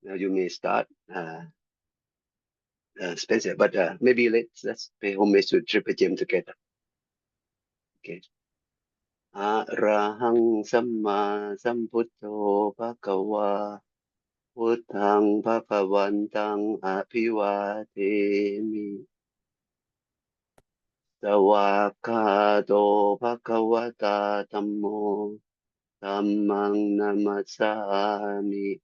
Now you may start, Spencer, but maybe let's pay homage to Triple Gem together. Okay. Arahang Samma Sambuddho Bhagava Buddhang Bhagavantang Abhivademi Sawakado Bhagavata Dhammo Dhammang Namasami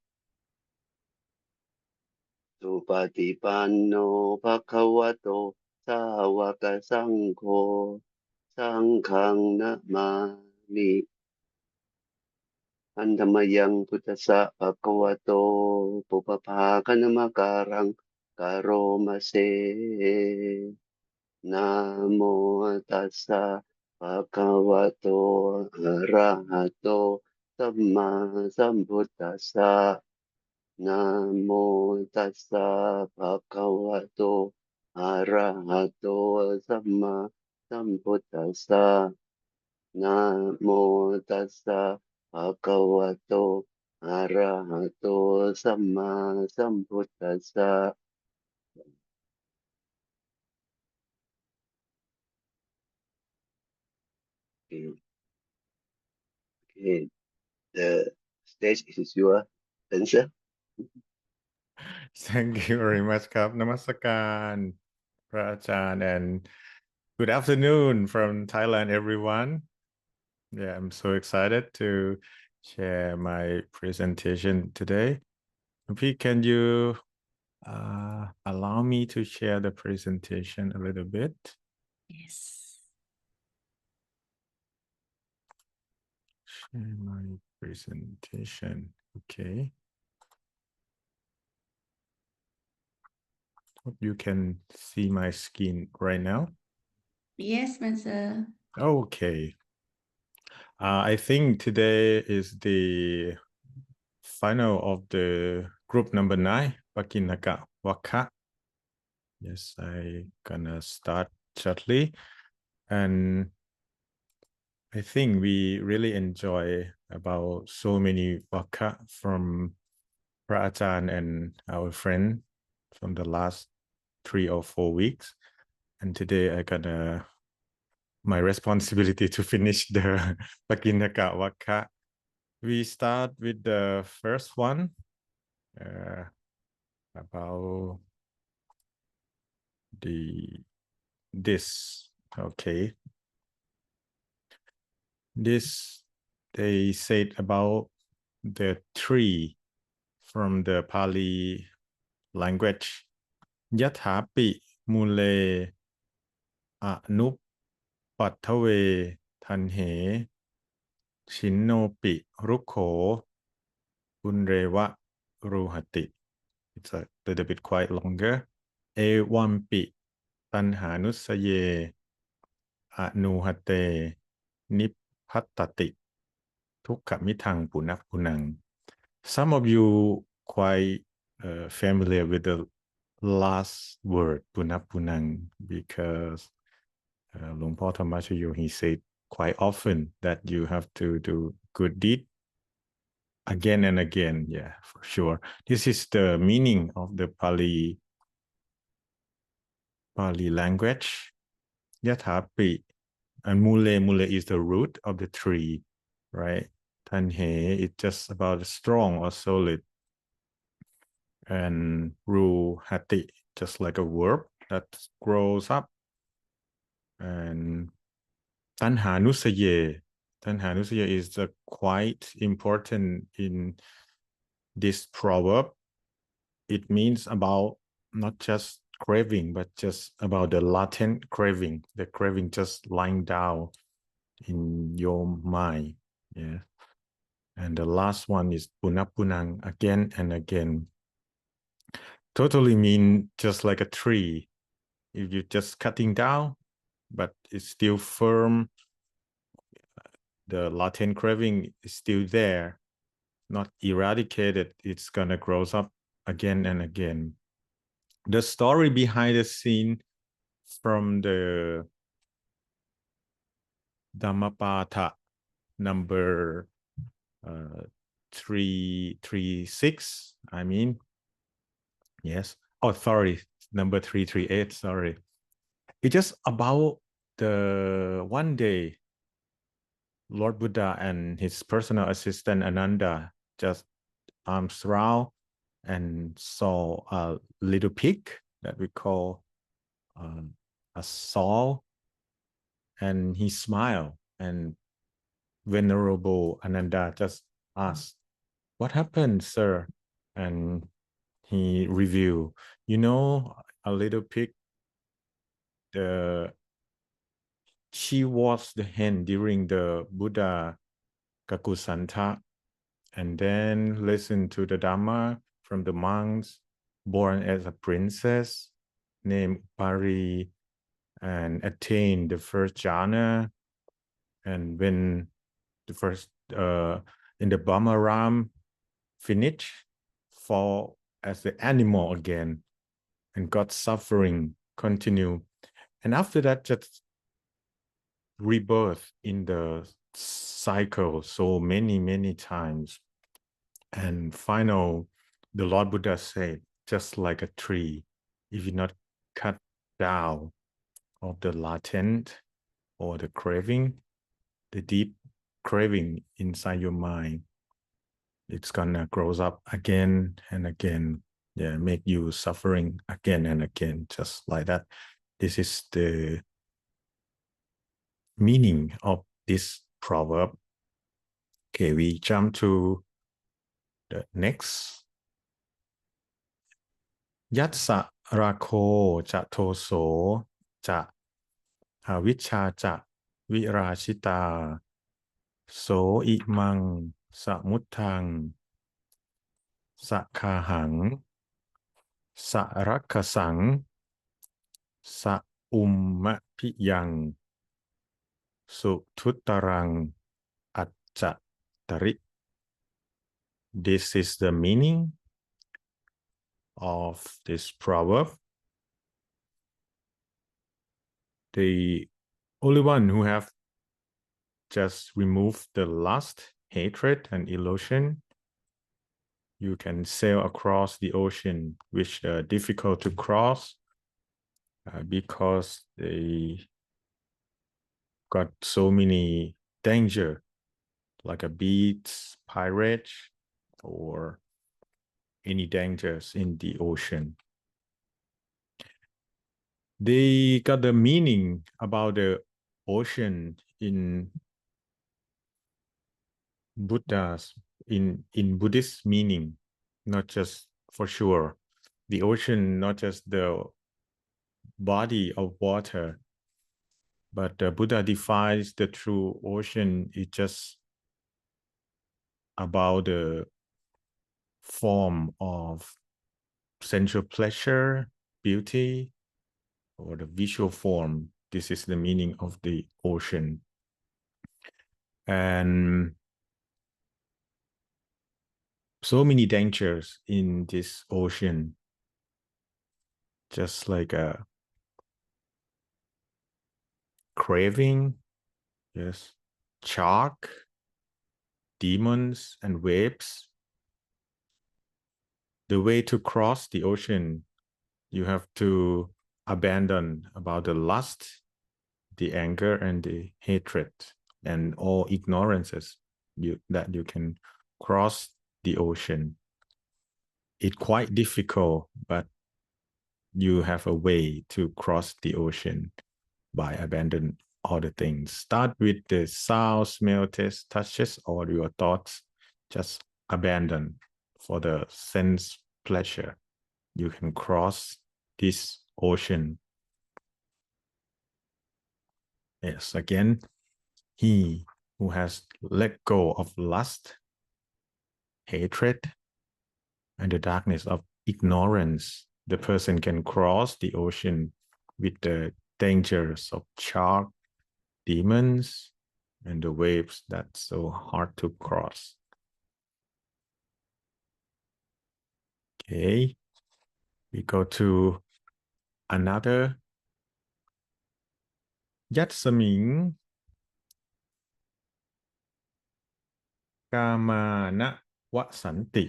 Supatipanno Bhagavato Sawaka Sangho Sanghang Namami อันธรรมยังพุทธัสสะภะคะวะโตปุปภาคณมการังกะโรมะเสนะโมตัสสะภะคะวะโตอะระหะโตสัมมาสัมพุทธัสสะนะโมตัสสะภะคะวะโตอะระหะโตสัมมาสัมพุทธัสสะนะโมตัสสะภะคะวะโตอะระหะโตสัมมาสัมพุทธัสสะ Okay, okay. The stage is yours, Spencer. Thank you very much ครับนมัสการพระอาจารย์ and good afternoon from Thailand everyone. Yeah, I'm so excited to share my presentation today. Pete, can you allow me to share the presentation a little bit? Yes. Share my presentation. Okay. Hope you can see my screen right now. Yes, Spencer. Okay. I think today is the final of the group number 9, Pakinaka Waka. Yes, I gonna start shortly. And I think we really enjoy about so many Waka from Prachan and our friend from the last 3 or 4 weeks. And today I gonna my responsibility to finish the Pakinaka Waka. We start with the first one about this. Okay. This they said about the tree from the Pali language. Yathapi mule anup pattave tanhe shinnopi rukho unrewa ruhati. It's a little bit quite longer. Ewampi tanhanusaye anuhate nipattati tukkamitang punang. Some of you quite familiar with the last word punang because Luang Por Thammachayo, he said quite often that you have to do good deed again and again. Yeah, for sure. This is the meaning of the Pali language. Yathapi, and mule is the root of the tree, right? Tanhe, it's just about strong or solid. And ruhati, just like a verb that grows up. And tanhanusaye is quite important in this proverb. It means about not just craving, but just about the latent craving, the craving just lying down in your mind. Yeah. And the last one is punapunang, again and again. Totally mean just like a tree. If you're just cutting down, but it's still firm, the latent craving is still there, not eradicated. It's gonna grow up again and again. The story behind the scene from the Dhammapatha number 336, I mean, Yes. Oh, sorry. Number 338. Sorry. It's just about the one day Lord Buddha and his personal assistant Ananda just arms round and saw a little pig that we call a soul, and he smiled, and Venerable Ananda just asked, "What happened, sir?" And he revealed, a little pig, she was the hen during the Buddha Kakusanta, and then listened to the Dhamma from the monks, born as a princess named Pari, and attained the first jhana. And when the first in the Bamaram finished, fall as the animal again, and got suffering continue. And after that, just rebirth in the cycle so many times. And final, the Lord Buddha said, just like a tree, if you not cut down of the latent or the craving, the deep craving inside your mind, it's gonna grows up again and again. Yeah, make you suffering again and again, just like that. This is the meaning of this proverb. Okay, we jump to the next. ยัสสะราโคจะโทโสจะอวิชชาจะวิราชิตาโสอิมังสมุทธังสะคาหังสะรักขสังสะอุมมะพิยังสุทุตรังอัจจตริ This is the meaning of this proverb. The only one who have just remove the lust, hatred, and illusion, you can sail across the ocean, which are difficult to cross because they got so many danger, like a beach, pirate, or any dangers in the ocean. They got the meaning about the ocean in Buddha's in Buddhist meaning, not just for sure. The ocean, not just the body of water, but Buddha defines the true ocean is just about the form of sensual pleasure, beauty, or the visual form. This is the meaning of the ocean. And so many dangers in this ocean, just like a craving, yes, shark, demons, and waves. The way to cross the ocean, you have to abandon about the lust, the anger, and the hatred, and all ignorances that you can cross the ocean. It's quite difficult, but you have a way to cross the ocean by abandoning all the things. Start with the sound, smell, taste, touches, or your thoughts. Just abandon for the sense pleasure. You can cross this ocean. Yes, again, he who has let go of lust, hatred, and the darkness of ignorance, the person can cross the ocean with the dangers of shark, demons, and the waves that's so hard to cross. Okay, we go to another. ยัตสมิงกามานะวสันติ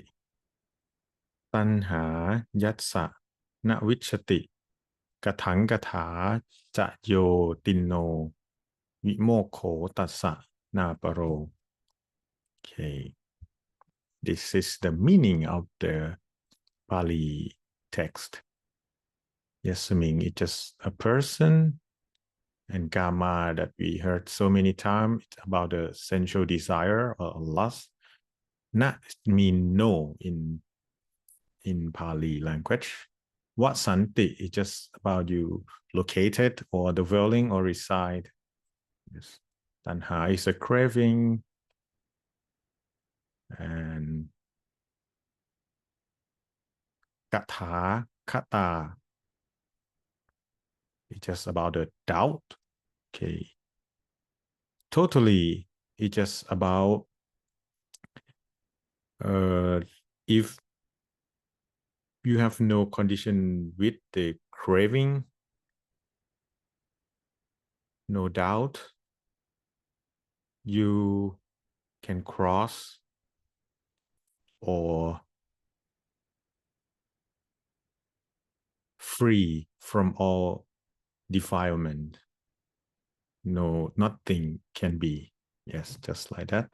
ตัณหายัสสะนวิชชติกถังกถาจะโยตินโนวิโมกโขตัสสะนาปโร Okay, this is the meaning of the Pali text. Yasmin is just a person, and Kama that we heard so many times, it's about the sensual desire or lust. Na mean no in Pali language. Vasanti is just about you located or dwelling or reside. Yes. Tanha is a craving, and Katha, Kata is just about the doubt. Okay. Totally, it's just about if you have no condition with the craving, no doubt, you can cross or free from all defilement. No, nothing can be. Yes, just like that.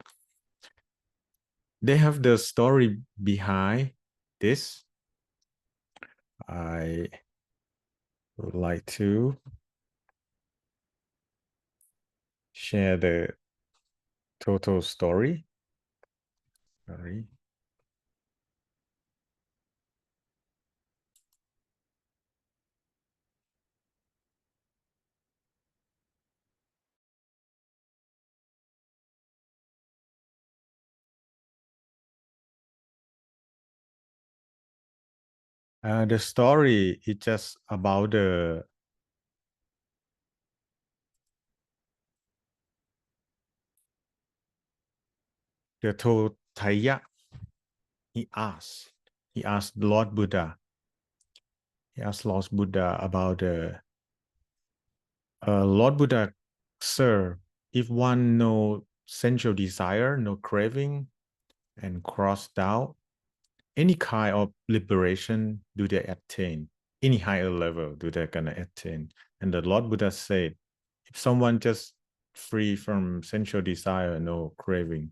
They have the story behind this. I would like to share the total story. Sorry. The story is just about the Totaya. He asked Lord Buddha. He asked Lord Buddha about the Lord Buddha, sir, if one no sensual desire, no craving, and crossed out, any kind of liberation do they attain? Any higher level do they gonna attain? And the Lord Buddha said, if someone just free from sensual desire, no craving,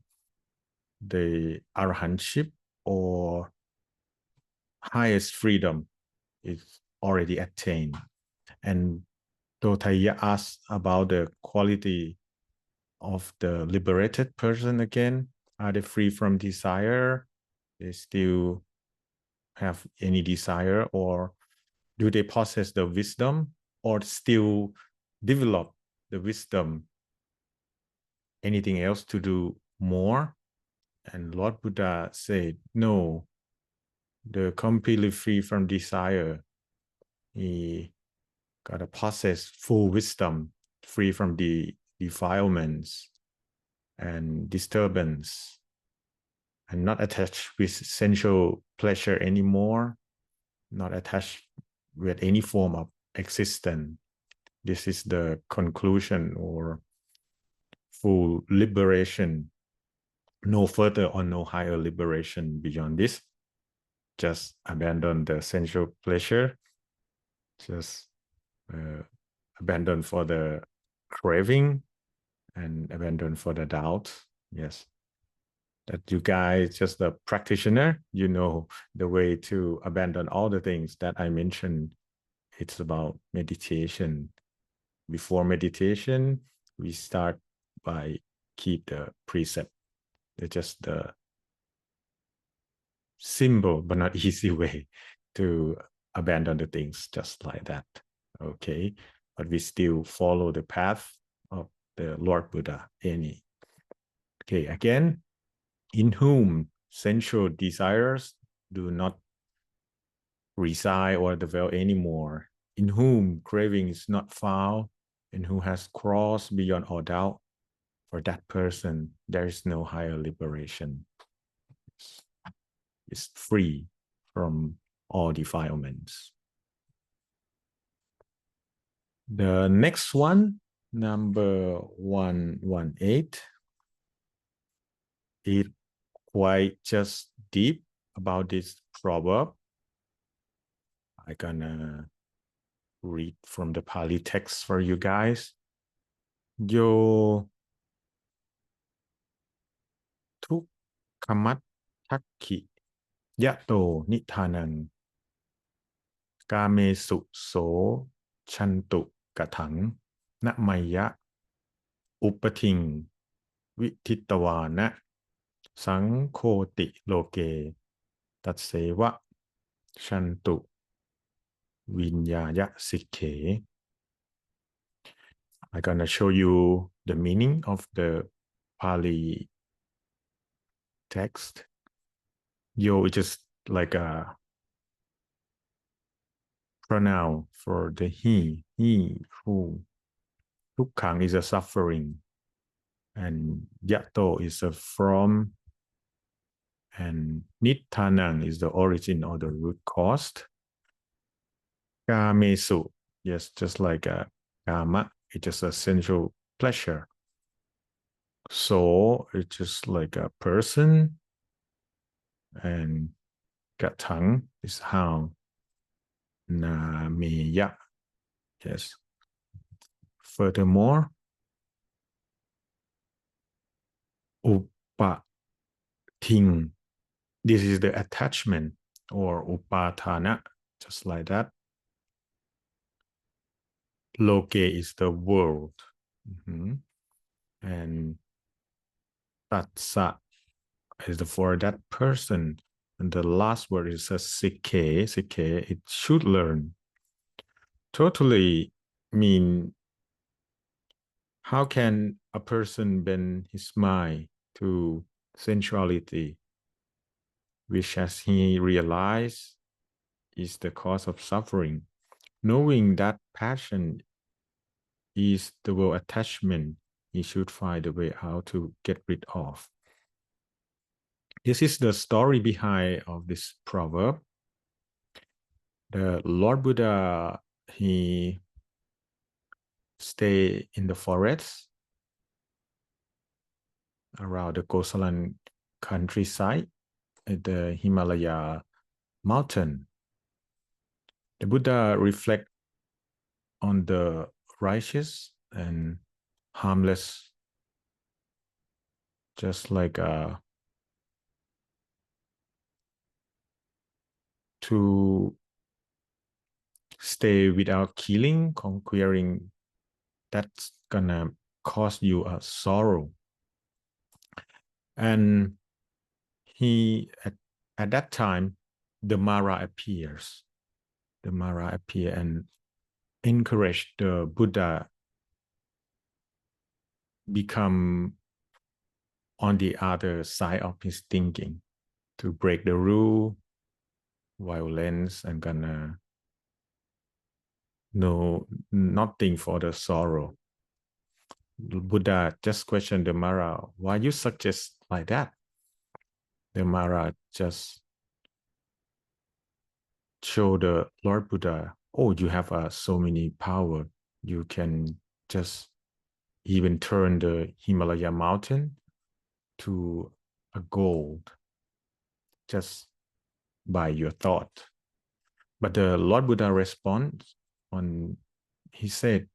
the arahantship or highest freedom is already attained. And Dotaya asked about the quality of the liberated person again. Are they free from desire? They still have any desire, or do they possess the wisdom or still develop the wisdom? Anything else to do more? And Lord Buddha said, no, the completely free from desire, he gotta possess full wisdom, free from the defilements and disturbance, and not attached with sensual pleasure anymore, not attached with any form of existence. This is the conclusion or full liberation. No further or no higher liberation beyond this. Just abandon the sensual pleasure. Just abandon for the craving and abandon for the doubt. Yes. That you guys, just the practitioner, you know the way to abandon all the things that I mentioned. It's about meditation. Before meditation, we start by keep the precept. It's just the simple but not easy way to abandon the things just like that. Okay, but we still follow the path of the Lord Buddha. Okay, again, in whom sensual desires do not reside or dwell anymore, in whom craving is not found, and who has crossed beyond all doubt, for that person, there is no higher liberation. It's free from all defilements. The next one, number 118, it quite just deep about this proverb. I'm gonna read from the Pali text for you guys. Yo tuk kamat takki yato nithananกาเมสุโสชันตุกะถังนะไมยะอุปทิงวิทิตวานะสังโฆติโลเกตัสเสวะชันตุวิญญายะสิกเข I'm gonna show you the meaning of the Pali text. Yo is just like a pronoun for the he who tukkang is a suffering and yato is a from and nittanang is the origin or the root cause. Kamesu, yes, just like a kama, it's just a sensual pleasure. So it's just like a person, and gatang is how. Nameya, yes. Furthermore, upating, this is the attachment or upatana, just like that. Loke is the world. And tatsa is the for that person. And the last word is a sikhe. Sikhe, it should learn. Totally mean, how can a person bend his mind to sensuality, which as he realized is the cause of suffering? Knowing that passion is the world attachment, he should find a way how to get rid of. This is the story behind of this proverb. The Lord Buddha, he stayed in the forest around the Kosalan countryside at the Himalaya mountain. The Buddha reflect on the righteous and harmless, just like to stay without killing, conquering, that's gonna cause you a sorrow. And he at that time, the Mara appears. The Mara appear and encourage the Buddha become on the other side of his thinking, to break the rule, violence, and gonna know nothing for the sorrow. The Buddha just questioned the Mara, why you suggest like that? The Mara just show the Lord Buddha, oh, you have so many power. You can just even turn the Himalaya mountain to a gold just by your thought. But the Lord Buddha responds on, he said,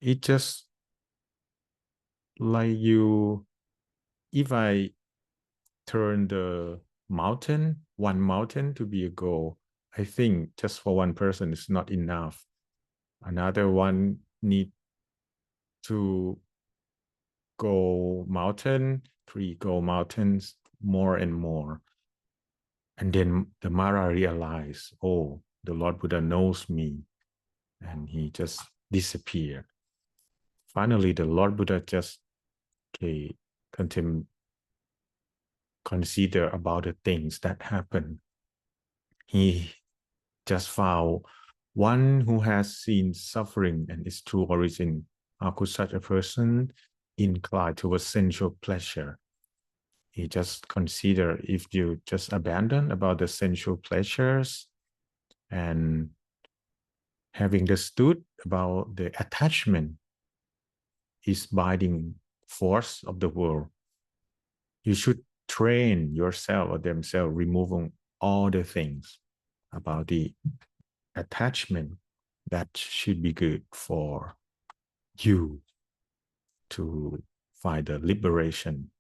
it just like you, if I turn the mountain, one mountain to be a gold, I think just for one person is not enough. Another one need to go mountain, 3 gold mountains, more and more. And then the Mara realized, oh, the Lord Buddha knows me. And he just disappeared. Finally, the Lord Buddha just consider about the things that happen. He just found one who has seen suffering and its true origin. How could such a person incline towards sensual pleasure? He just consider, if you just abandon about the sensual pleasures and having understood about the attachment is binding force of the world, you should train yourself or themselves removing all the things about the attachment that should be good for you to find the liberation.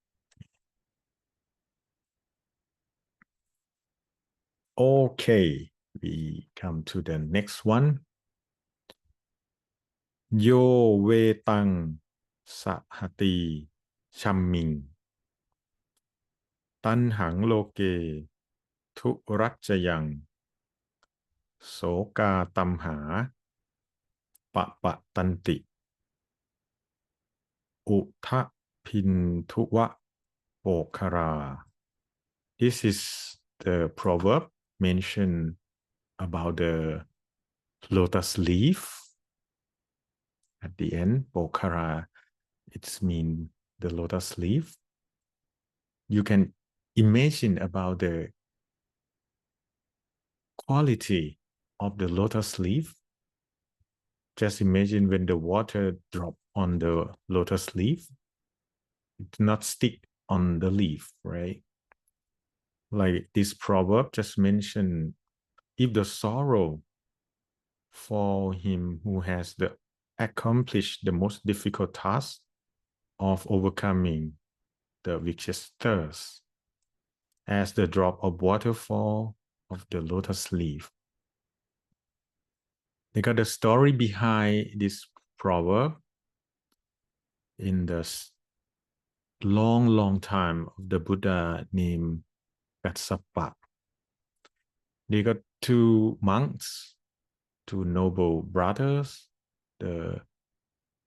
Okay, we come to the next one. Yo ve tang sahati chamming tan hang loke tu ratjayang so ka tam ha pa tanti uta pintuwa pokara. This is the proverb mentioned about the lotus leaf at the end. Pokara, it's mean the lotus leaf. You can imagine about the quality of the lotus leaf. Just imagine when the water drop on the lotus leaf, it do not stick on the leaf, right? Like this proverb just mentioned, if the sorrow for him who has accomplished the most difficult task of overcoming the vicious thirst, as the drop of water fall of the lotus leaf. They got the story behind this proverb. In the long time of the Buddha named Katsapa, they got two monks, two noble brothers. The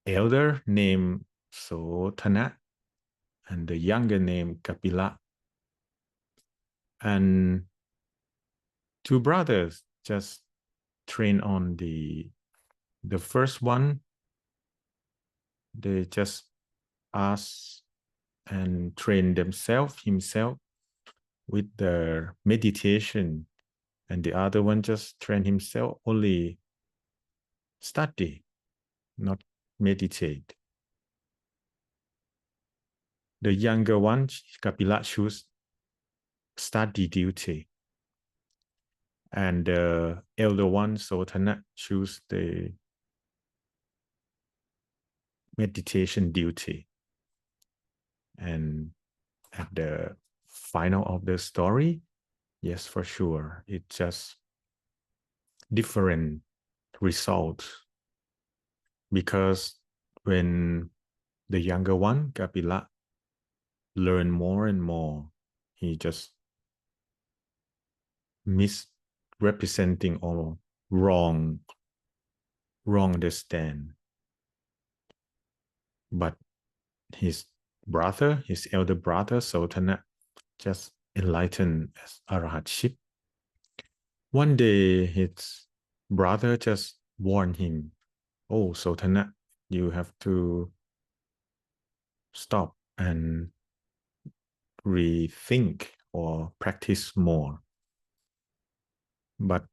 elder named Sotana and the younger named Kapila. And two brothers just train on the first one. They just ask and train himself with the meditation, and the other one just train himself only study, not meditate. The younger one, Kapila, choose study duty, and the elder one, Sotana, choose the meditation duty. And at the final of the story, yes, for sure, it's just different results, because when the younger one, Kapila, learn more and more, he just misrepresenting or wrong understand. But his elder brother, Sotana, just enlightened as arahatship. One day, his brother just warned him, "Oh, Sotana, you have to stop and rethink or practice more." But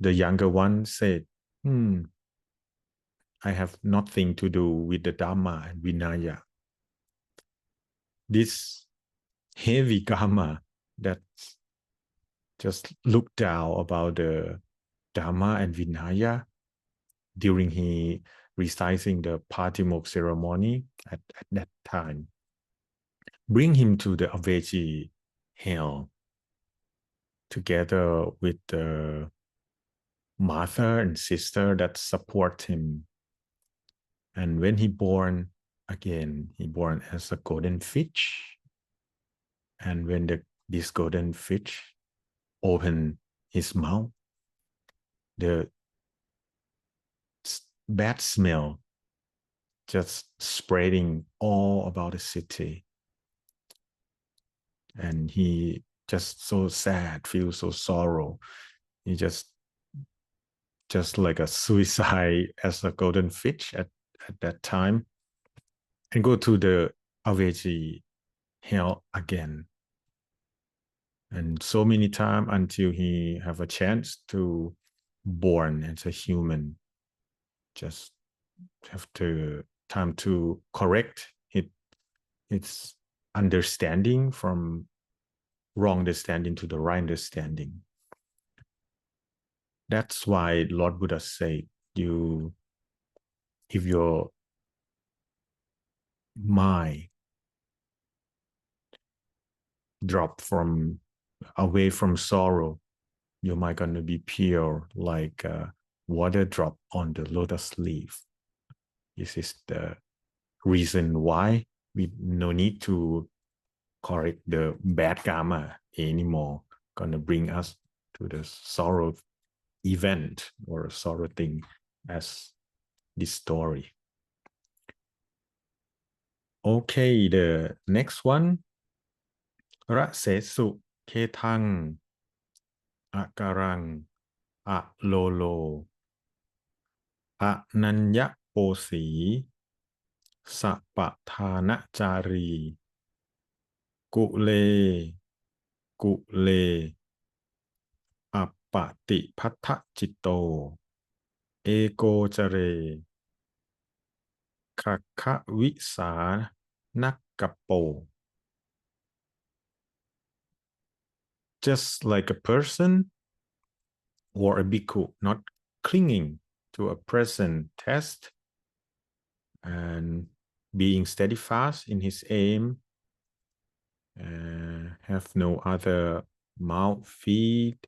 the younger one said, I have nothing to do with the Dhamma and Vinaya. This heavy karma that just looked down about the Dhamma and Vinaya during he reciting the Patimok ceremony at that time, bring him to the Aveji hell together with the mother and sister that support him. And when he born again, he born as a golden fish. And when this golden fish opened his mouth, the bad smell just spreading all about the city. And he just so sad, feels so sorrow. He just like a suicide as a golden fish at that time, and go to the Aveji hell again. And so many times until he have a chance to born as a human. Just have to time to correct its understanding from wrong understanding to the right understanding. That's why Lord Buddha said, if your mind drop away from sorrow, your mind gonna be pure like water drop on the lotus leaf. This is the reason why we no need to correct the bad karma anymore. Gonna bring us to the sorrow event or sorrow thing as this story. Okay, the next one. ระเสสุเคทังอะการังอะโลโลอะนัญญโปสีสัปทานจารีกุเลกุเลอัปปติพัทธจิตโตเอโกจเรคัคคะวิสานักกปโป just like a person or a bhikkhu not clinging to a present test and being steadfast in his aim, have no other mouth feed,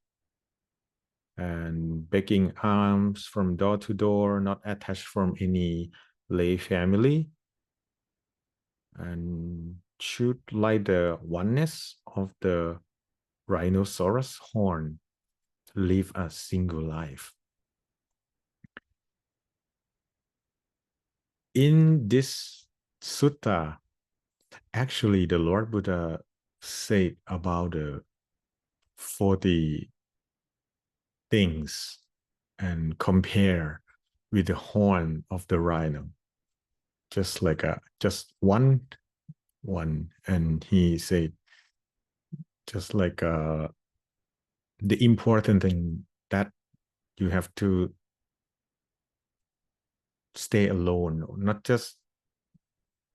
and begging alms from door to door, not attached from any lay family, and should like the oneness of the rhinoceros horn, live a single life. In this sutta, actually the Lord Buddha said about the 40 things and compare with the horn of the rhino, just like just one, and he said just like the important thing that you have to stay alone,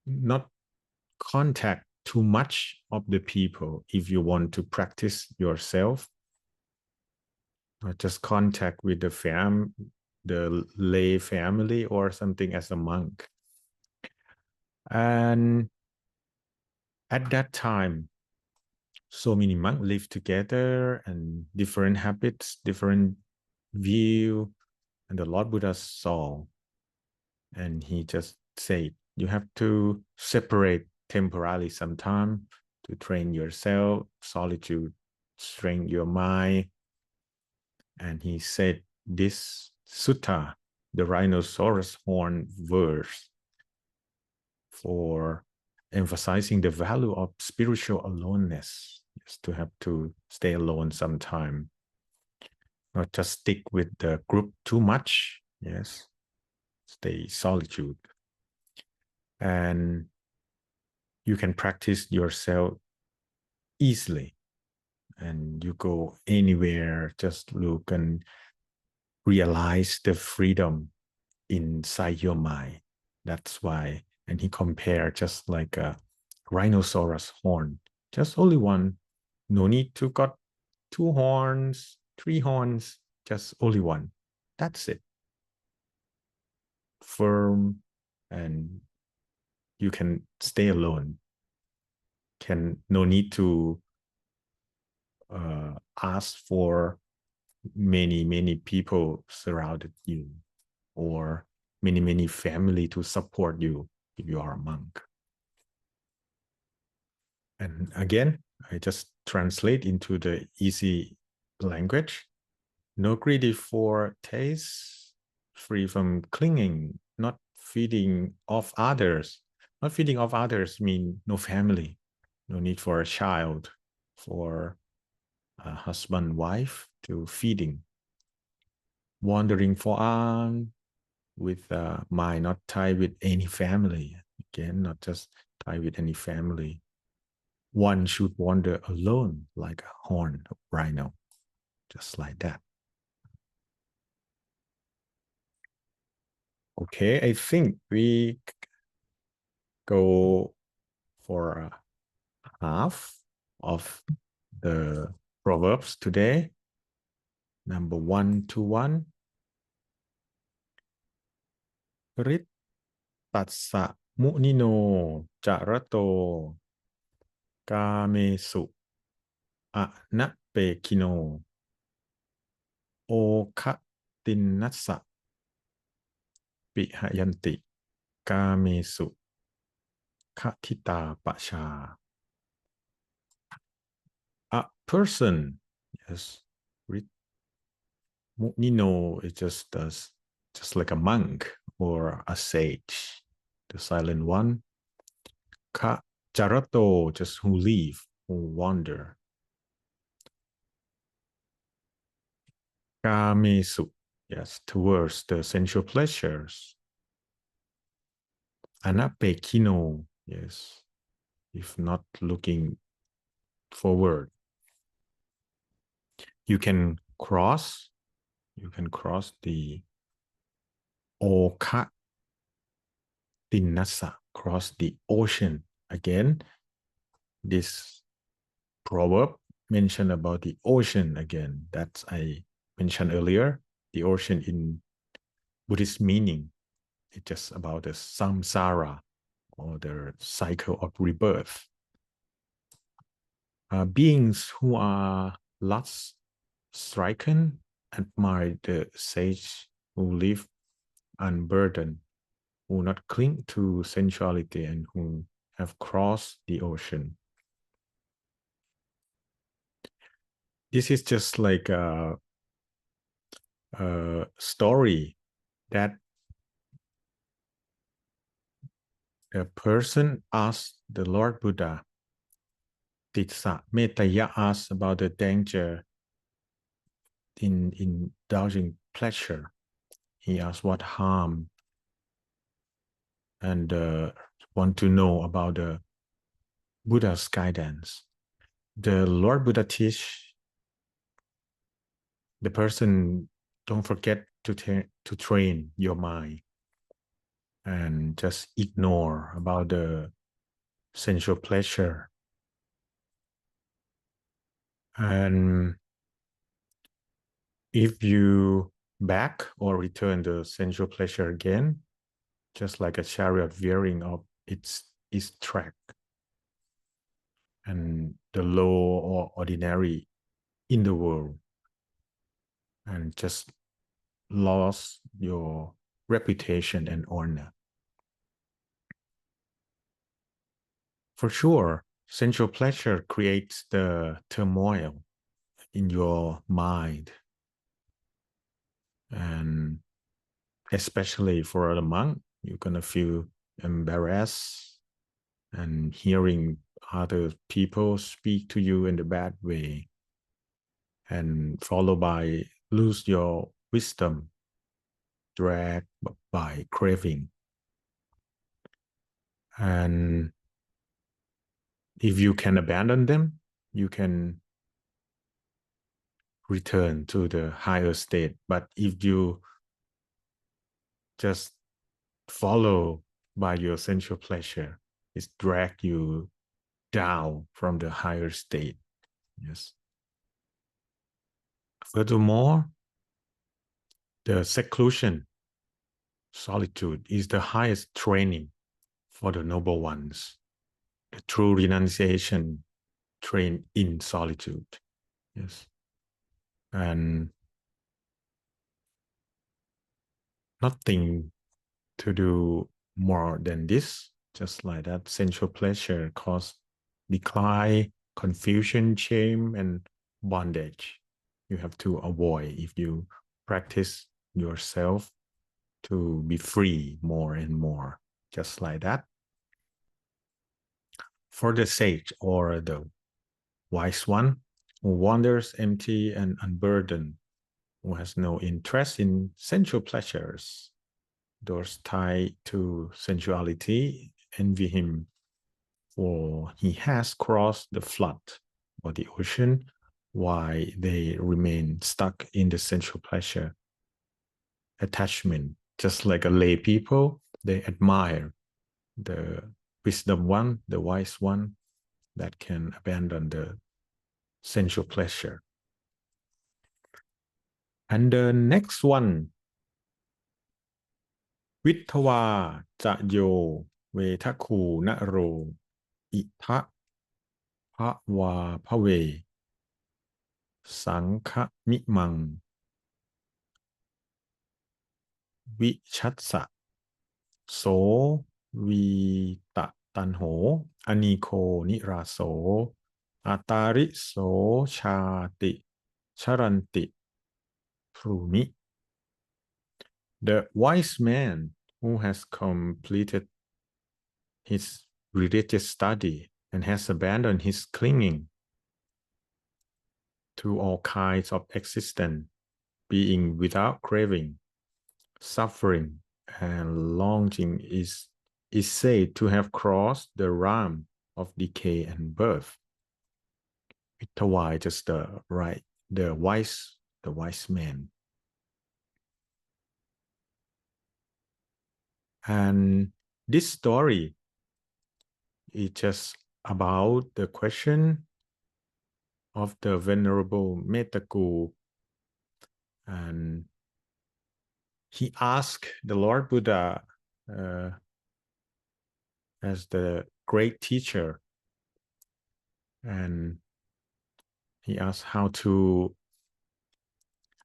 not contact too much of the people if you want to practice yourself. Not just contact with the lay family or something as a monk. And at that time, so many monks live together and different habits, different view, and the Lord Buddha saw, and he just said, you have to separate temporarily sometime to train yourself, solitude, strengthen your mind. And he said this sutta, the rhinoceros horn verse, for emphasizing the value of spiritual aloneness, is to have to stay alone sometime, not just stick with the group too much. Yes, stay solitude, and you can practice yourself easily, and you go anywhere, just look and realize the freedom inside your mind. That's why, and he compared just like a rhinoceros horn, just only one, no need to got 2 horns, 3 horns, just only one. That's it. Firm, and you can stay alone. No need to ask for many people surrounded you, or many family to support you if you are a monk. And again, I just translate into the easy language. No greedy for taste, free from clinging, not feeding off others. Not feeding off others mean no family, no need for a child, for a husband, wife to feeding. Wandering for on with mind not tied with any family. Again, not just tied with any family. One should wander alone like a horned rhino, just like that. Okay, I think we go for half of the Proverbs today. number 1 to 1 ริตตัสสะมุนิโนจารโตกาเมสุอะนะเปคิโนโอคะตินนัสสะปิหยันติกาเมสุคทิตาปชา a person yes read Munino is just like a monk or a sage the silent one Ka Jarato just who live who wander Kamesu yes towards the sensual pleasures Anapekino yes if not looking forward you can cross the Oka Tinnasa cross the ocean again this proverb mentioned about the ocean again that I mentioned earlier the ocean in Buddhist meaning it's just about the samsara or the cycle of rebirth beings who are lust stricken admire the sage who live unburdened who not cling to sensuality and who have crossed the ocean. This is just like a story that a person asked the Lord Buddha, Titsa Metaya asked about the danger in indulging pleasure. He asked what harm and want to know about the Buddha's guidance. The Lord Buddha teach the person don't forget to train your mind and just ignore about the sensual pleasure and if you back or return the sensual pleasure again just like a chariot veering off its track and the low or ordinary in the world and just lost your reputation and honor. For sure, sensual pleasure creates the turmoil in your mind. And especially for a monk, you're going to feel embarrassed and hearing other people speak to you in a bad way. And followed by lose your wisdom, dragged by craving. And if you can abandon them, you can return to the higher state. But if you just follow by your sensual pleasure, it drag you down from the higher state. Yes. Furthermore, the seclusion, solitude, is the highest training for the noble ones. The true renunciation trained in solitude. Yes. And nothing to do more than this, just like that sensual pleasure cause decline, confusion, shame, and bondage. You have to avoid if you practice yourself to be free more and more, just like that. For the sage or the wise one who wanders empty and unburdened, who has no interest in sensual pleasures, those tied to sensuality envy him, for he has crossed the flood or the ocean while they remain stuck in the sensual pleasure attachment. Just like a lay people, they admire the wisdom one, the wise one that can abandon the sensual pleasure. And the next one วิทวาจะโยเวทคูนโรอิทะภะวาภเวสังฆมิมังวิชัสสะโสวีตะตันโหอนีโคนิราโสอาตาริโสชาติชรันติพรูมิ The wise man who has completed his religious study and has abandoned his clinging to all kinds of existence, being without craving, suffering, and longing is said to have crossed the realm of decay and birth. Vitawai just the wise man. And this story is just about the question of the venerable Metaku, and he asked the Lord Buddha as the great teacher, and he asked how to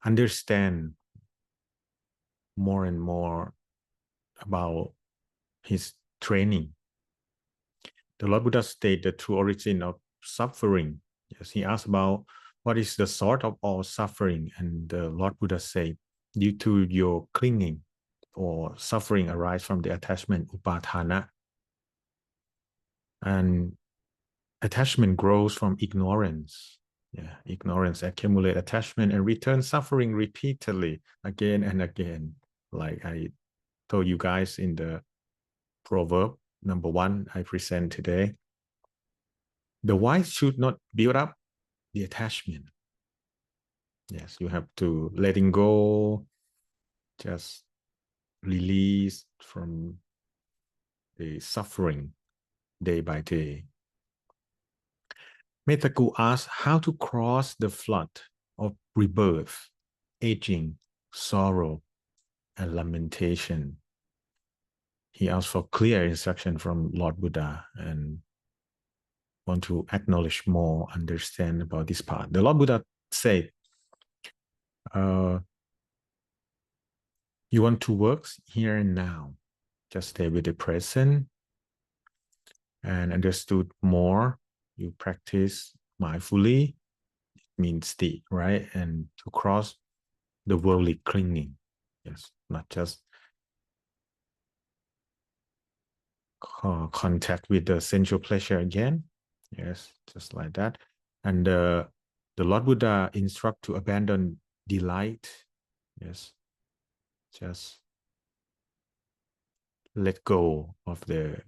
understand more and more about his training. The Lord Buddha stated the true origin of suffering. Yes, he asked about what is the sort of all suffering, and the Lord Buddha said, due to your clinging or suffering arise from the attachment upadhana, and attachment grows from ignorance. Yeah, ignorance accumulate attachment and return suffering repeatedly again and again. Like I told you guys in the proverb number 1 I present today, the wise should not build up the attachment. Yes, you have to letting go, just release from the suffering day by day. Metaku asked how to cross the flood of rebirth, aging, sorrow, and lamentation. He asked for clear instruction from Lord Buddha and want to acknowledge more, understand about this part. The Lord Buddha said, you want to work here and now. Just stay with the present and understood more. You practice mindfully, it means state, right? And to cross the worldly clinging. Yes, not just contact with the sensual pleasure again. Yes, just like that. And the Lord Buddha instruct to abandon delight. Yes, just let go of the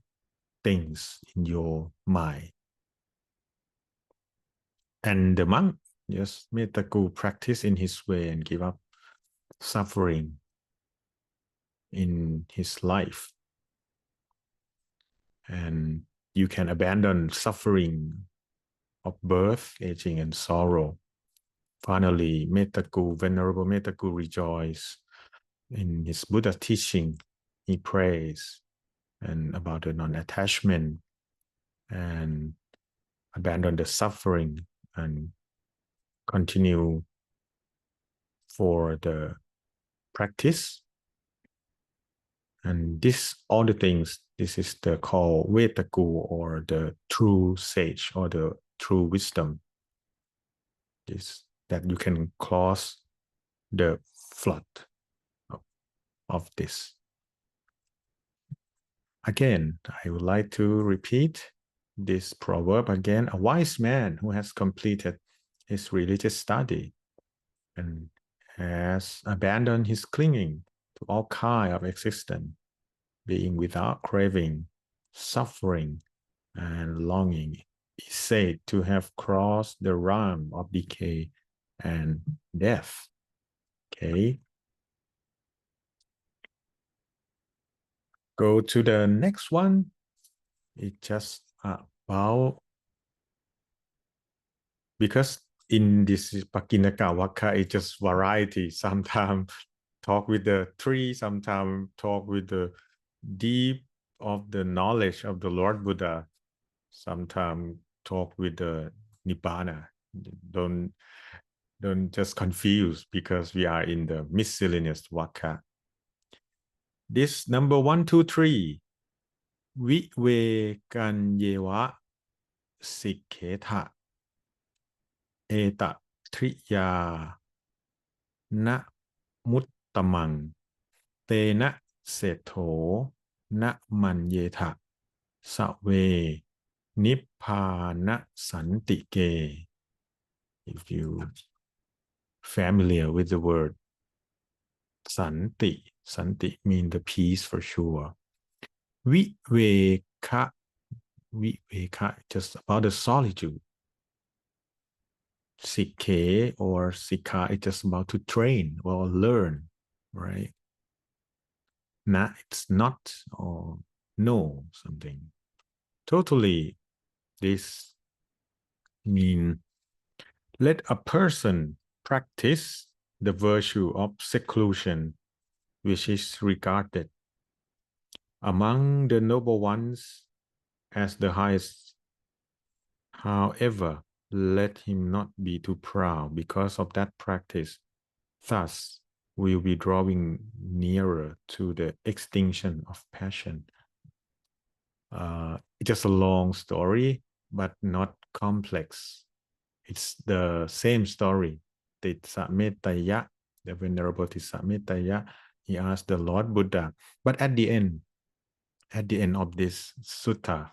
things in your mind. And the monk, yes, Metaku practice in his way and give up suffering in his life. And you can abandon suffering of birth, aging, and sorrow. Finally, Metaku, Venerable Metaku rejoice in his Buddha teaching. He prays and about the non-attachment and abandon the suffering and continue for the practice. And this, all the things, this is the called Vetaku, or the true sage, or the true wisdom. This that you can cross the flood of this. Again, I would like to repeat this proverb again. A wise man who has completed his religious study and has abandoned his clinging to all kind of existence, being without craving, suffering, and longing, is said to have crossed the realm of decay and death. Okay. Go to the next one. It's just about, because in this Pakinaka Waka, it's just variety. Sometimes talk with the tree, sometimes talk with the deep of the knowledge of the Lord Buddha, sometimes talk with the Nibbana. Don't just confuse because we are in the miscellaneous Waka. This number 1, 2, 3, วิเวกันเยวะสิกเขทะเอตทริยานะมุตตมังเตนะเศโถนะมันเยทะสะเวนิพพานะสันติเก if you familiar with the word สันติ mean the peace for sure วิเวคะjust about the solitude Sikhe or Sikha is just about to train or learn, right? Na, it's not or no something. Totally, this mean let a person practice the virtue of seclusion, which is regarded among the noble ones as the highest. However, let him not be too proud because of that practice. Thus, we will be drawing nearer to the extinction of passion. It's just a long story, but not complex. It's the same story. Titsametaya, the Venerable Titsametaya, he asked the Lord Buddha. But at the end of this sutta,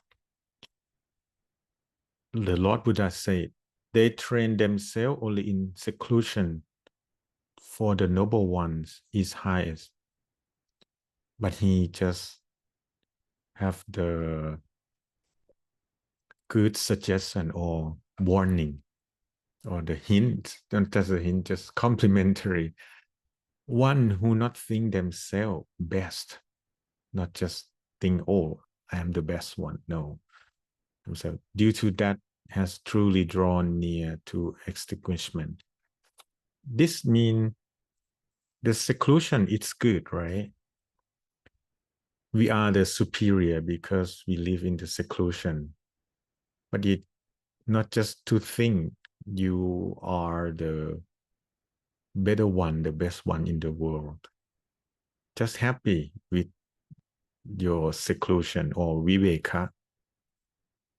the Lord Buddha said, they train themselves only in seclusion, for the noble ones is highest. But he just have the good suggestion or warning or the hint, don't just a hint, just complimentary. One who not think themselves best, not just think, oh, I am the best one. No. So due to that has truly drawn near to extinguishment. This means the seclusion, it's good, right? We are the superior because we live in the seclusion. But it not just to think you are the better one, the best one in the world. Just happy with your seclusion or viveka.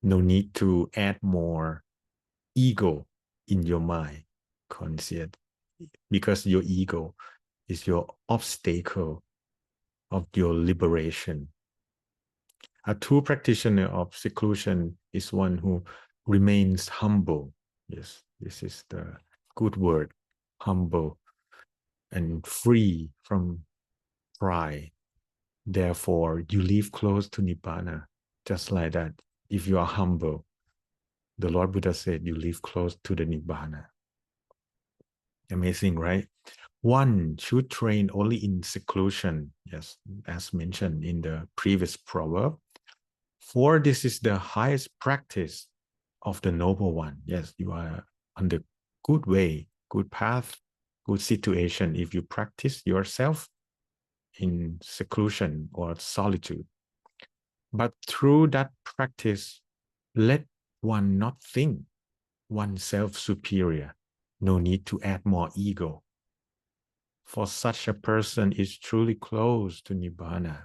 No need to add more ego in your mind, conscious, because your ego is your obstacle of your liberation. A true practitioner of seclusion is one who remains humble. Yes, this is the good word, humble and free from pride. Therefore, you live close to Nibbana, just like that. If you are humble, the Lord Buddha said you live close to the Nibbana. Amazing, right? One should train only in seclusion, yes, as mentioned in the previous proverb. For this is the highest practice of the noble one. Yes, you are on the good way, good path, good situation if you practice yourself in seclusion or solitude. But through that practice, let one not think oneself superior. No need to add more ego. For such a person is truly close to Nibbana.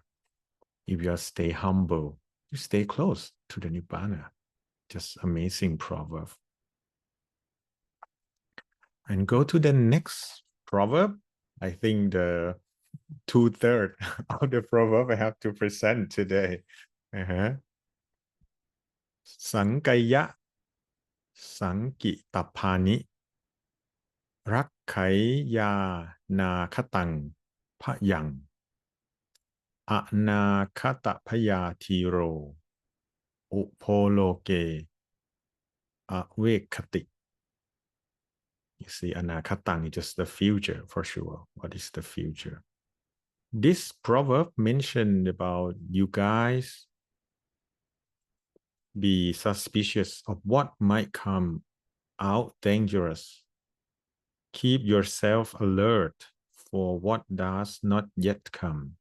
If you stay humble, you stay close to the Nibbana. Just amazing proverb. And go to the next proverb. I think the 2/3 of the proverb I have to present today. Sankaya Sanki Tapani Rakkaya Na Katang Payang Anakata Paya Tiro Upoloke Avekati. You see, Anakatang is just the future for sure. What is the future? This proverb mentioned about you guys be suspicious of what might come out dangerous. Keep yourself alert for what does not yet come.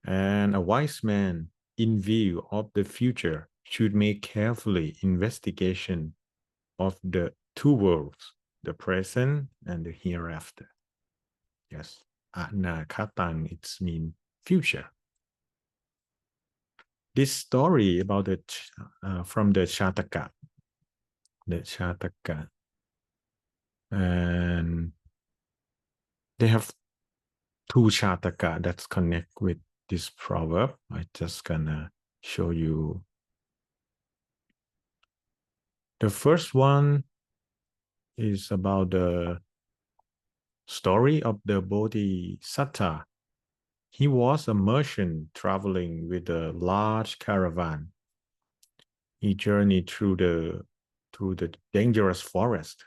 And a wise man, in view of the future, should make carefully investigation of the two worlds, the present and the hereafter. Yes, anakatang, it means future. This story about the from the Shataka, and they have two Shataka that's connect with this proverb. I just gonna show you. The first one is about the story of the Bodhisattva. He was a merchant traveling with a large caravan. He journeyed through the dangerous forest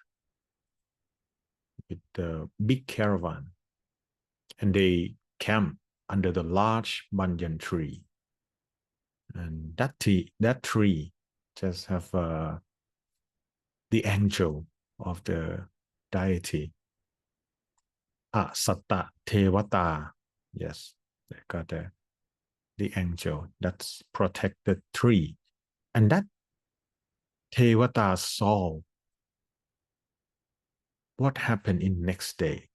with the big caravan, and they camped under the large banyan tree. And that tree just have the angel of the deity, Satta Tevata. Yes, they got the angel that's protect the tree. And that Tevata saw what happened in next day.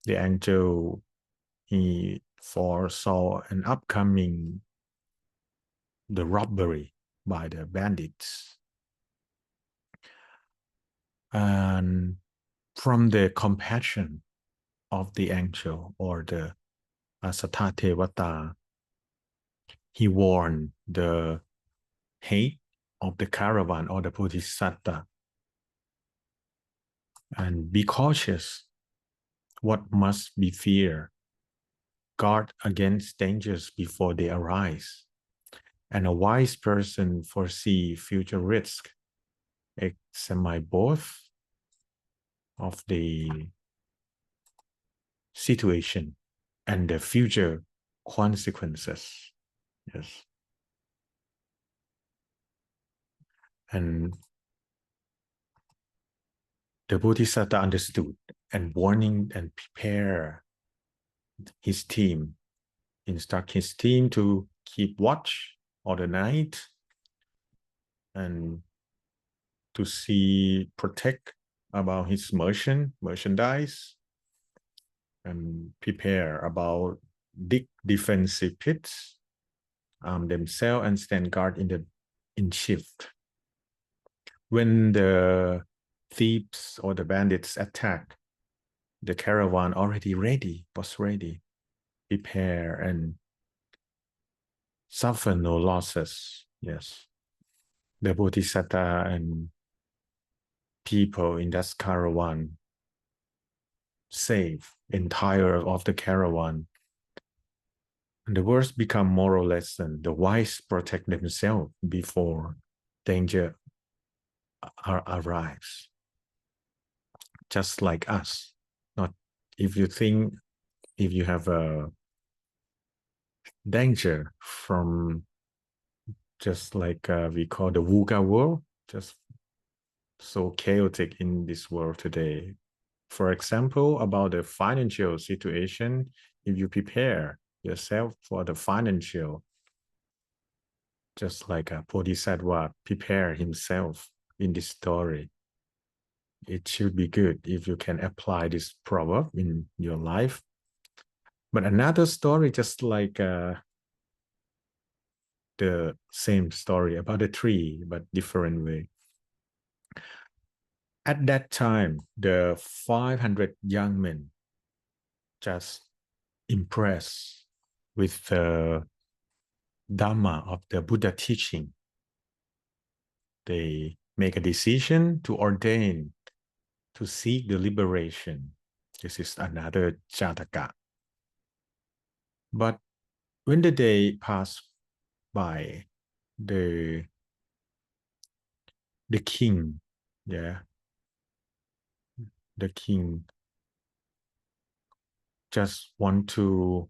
The angel, he foresaw an upcoming the robbery by the bandits. And from the compassion of the angel or the Satta Tevata, he warned the hate of the caravan or the Bodhisattva and be cautious what must be feared. Guard against dangers before they arise. And a wise person foresee future risk. Examine both of the situation and the future consequences. Yes. And the Bodhisattva understood and warning and prepare his team, instruct his team to keep watch all the night and to see, protect about his merchandise and prepare about dig defensive pits, arm themselves and stand guard in shift. When the thieves or the bandits attack, the caravan was ready, prepare and suffer no losses. Yes. The Bodhisattva and people in that caravan save entire of the caravan. And the worst become moral lesson. The wise protect themselves before danger arrives. Just like us. Not if you have a danger from just like we call the VUCA world, just so chaotic in this world today. For example, about the financial situation, if you prepare yourself for the financial, just like a Bodhisattva prepare himself in this story, it should be good if you can apply this proverb in your life. But another story, just like the same story about a tree, but different way. At that time, the 500 young men just impressed with the Dhamma of the Buddha teaching. They make a decision to ordain, to seek the liberation. This is another Jataka. But when the day passed by, the king, the king just want to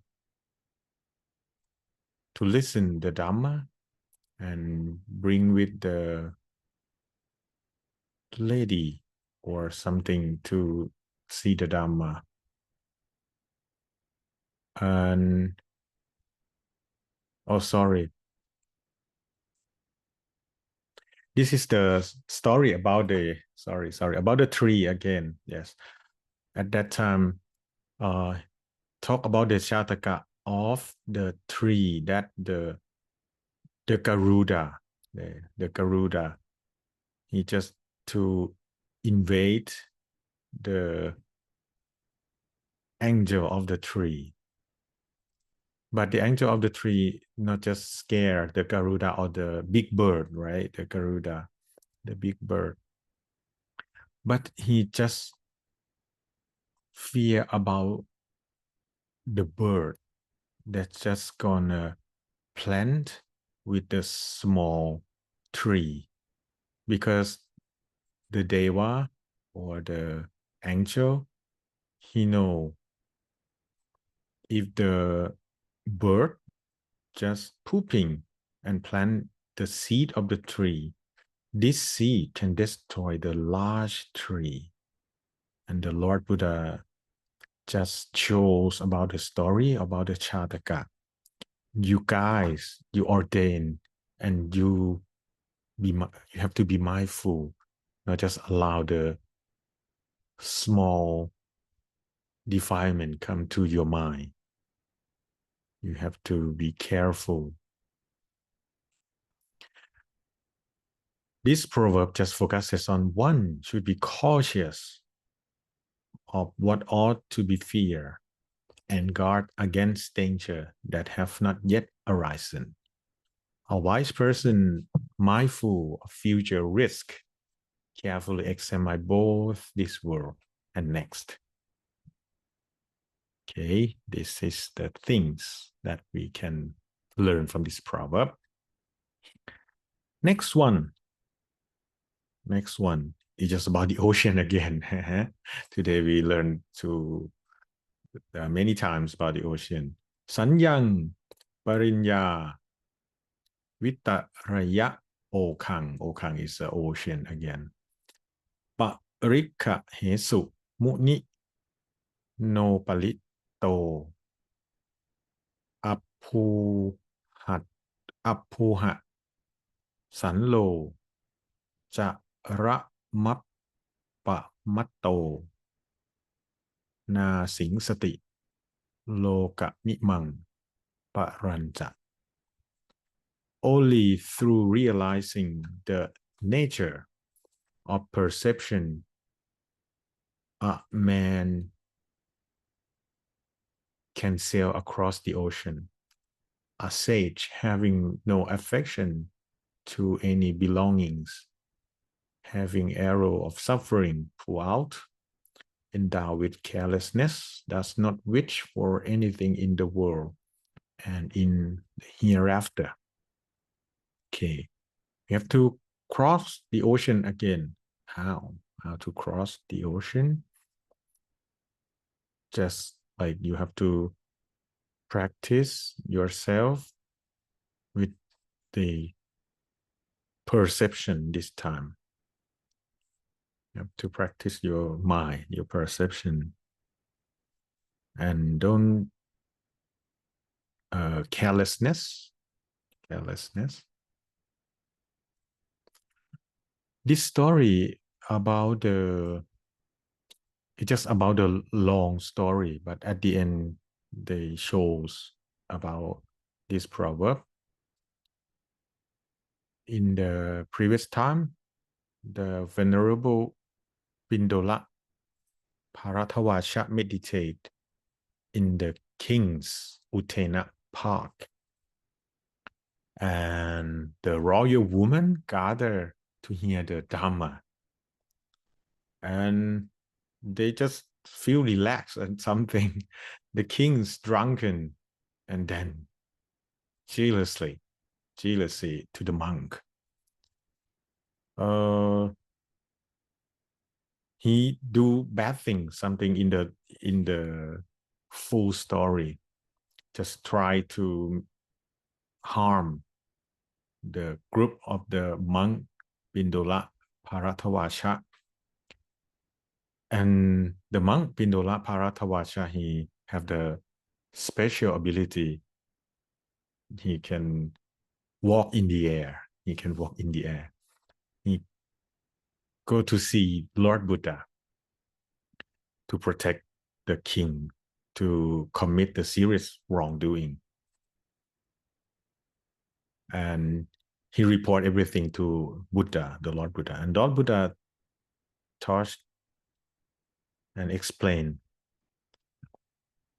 listen the Dhamma and bring with the lady or something to see the Dhamma. And oh, sorry. This is the story about the about the tree again. Yes. At that time, talk about the Jataka of the tree that the Garuda, the Garuda, he just to invade the angel of the tree. But the angel of the tree not just scare the Garuda or the big bird, right? The Garuda, the big bird. But he just fear about the bird that's just gonna plant with the small tree, because the Deva or the angel, he know if the bird just pooping and plant the seed of the tree, this seed can destroy the large tree. And the Lord Buddha just shows about the story about the Chataka. You guys, you ordain, and you have to be mindful, not just allow the small defilement come to your mind. You have to be careful. This proverb just focuses on one should be cautious of what ought to be feared and guard against danger that have not yet arisen. A wise person, mindful of future risk, carefully examine both this world and next. Okay, this is the things that we can learn from this proverb. Next one is just about the ocean again. Today we learned many times about the ocean. Sanyang Parinya Vitaraya Okang. Okang is the ocean again. Parikha Hesu Muni No Palito Appuha Sanlo Cha Ra Map Pa Matto Na Sing Sati Loka Mimang Parancha. Only through realizing the nature of perception, a man can sail across the ocean. A sage having no affection to any belongings, having arrow of suffering pull out, endowed with carelessness, does not wish for anything in the world and in the hereafter. Okay, we have to cross the ocean again. How to cross the ocean? Just like you have to practice yourself with the perception this time. You have to practice your mind, your perception, and don't carelessness. This story about it's just about a long story, but at the end they shows about this proverb. In the previous time, the Venerable Pindola Parathavasha meditate in the King's Utena Park. And the royal woman gathered to hear the Dhamma. And they just feel relaxed and something. The king's drunken and then jealousy to the monk. He do bad things, something in the full story, just try to harm the group of the monk Pindola Paratavacha. And the monk Pindola Paratavacha, he have the special ability. He can walk in the air. He can walk in the air. He go to see Lord Buddha to protect the king, to commit the serious wrongdoing. And he report everything to Buddha, the Lord Buddha. And Lord Buddha taught and explained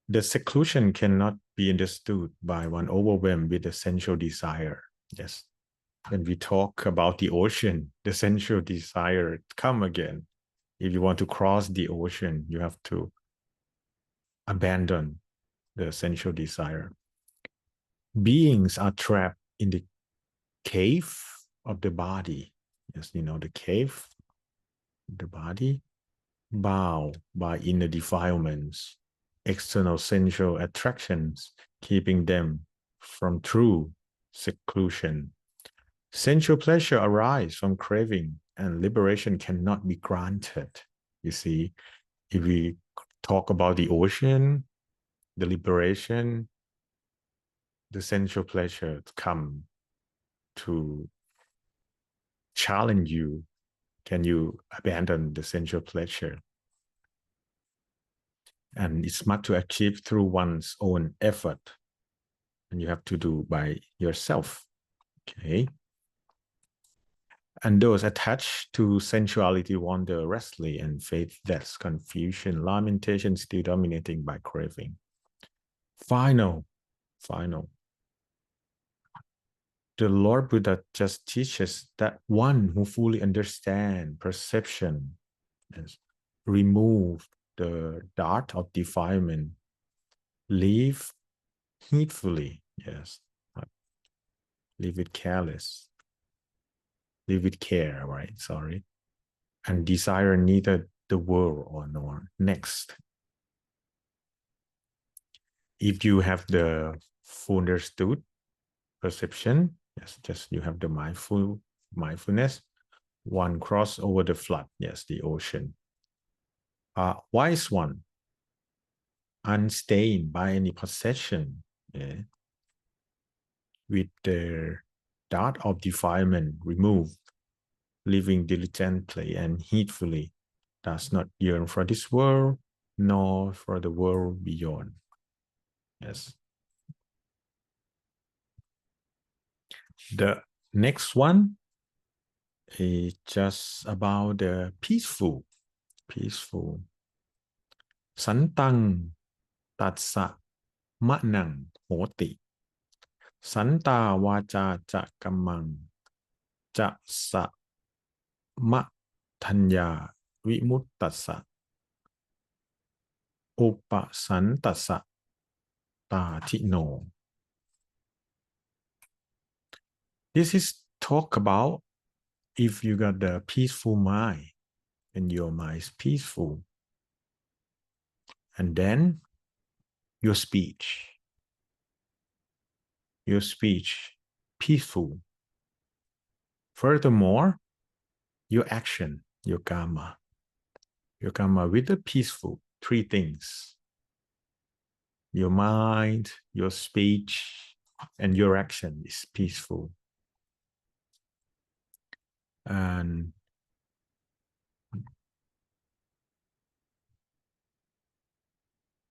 the seclusion cannot be understood by one overwhelmed with the sensual desire. Yes. When we talk about the ocean, the sensual desire come again. If you want to cross the ocean, you have to abandon the sensual desire. Beings are trapped in the cave of the body. Yes, the cave, the body, bound by inner defilements, external sensual attractions, keeping them from true seclusion. Sensual pleasure arises from craving, and liberation cannot be granted. You see, if we talk about the ocean, the liberation, the sensual pleasure come to challenge you. Can you abandon the sensual pleasure? And it's much to achieve through one's own effort. And you have to do by yourself. Okay. And those attached to sensuality wander restlessly and face death, confusion, lamentation, still dominating by craving. Final. The Lord Buddha just teaches that one who fully understands perception and remove the dart of defilement, live heedfully, yes, live with careless, live with care, right? Sorry. And desire neither the world or nor next. If you have the full understood perception, yes, just you have the mindfulness, one cross over the flood, yes, the ocean. Wise one, unstained by any possession, yeah, with the dart of defilement removed, living diligently and heedfully, does not yearn for this world, nor for the world beyond. Yes. The next one is just about the peaceful. Santang tatsa manang hoti. Santa vacha cha kamang cha sa ma thanya vimuttassa upasantassa tatino. This is talk about if you got the peaceful mind and your mind is peaceful, and then your speech peaceful. Furthermore, your action, your karma with the peaceful, three things: your mind, your speech, and your action is peaceful. And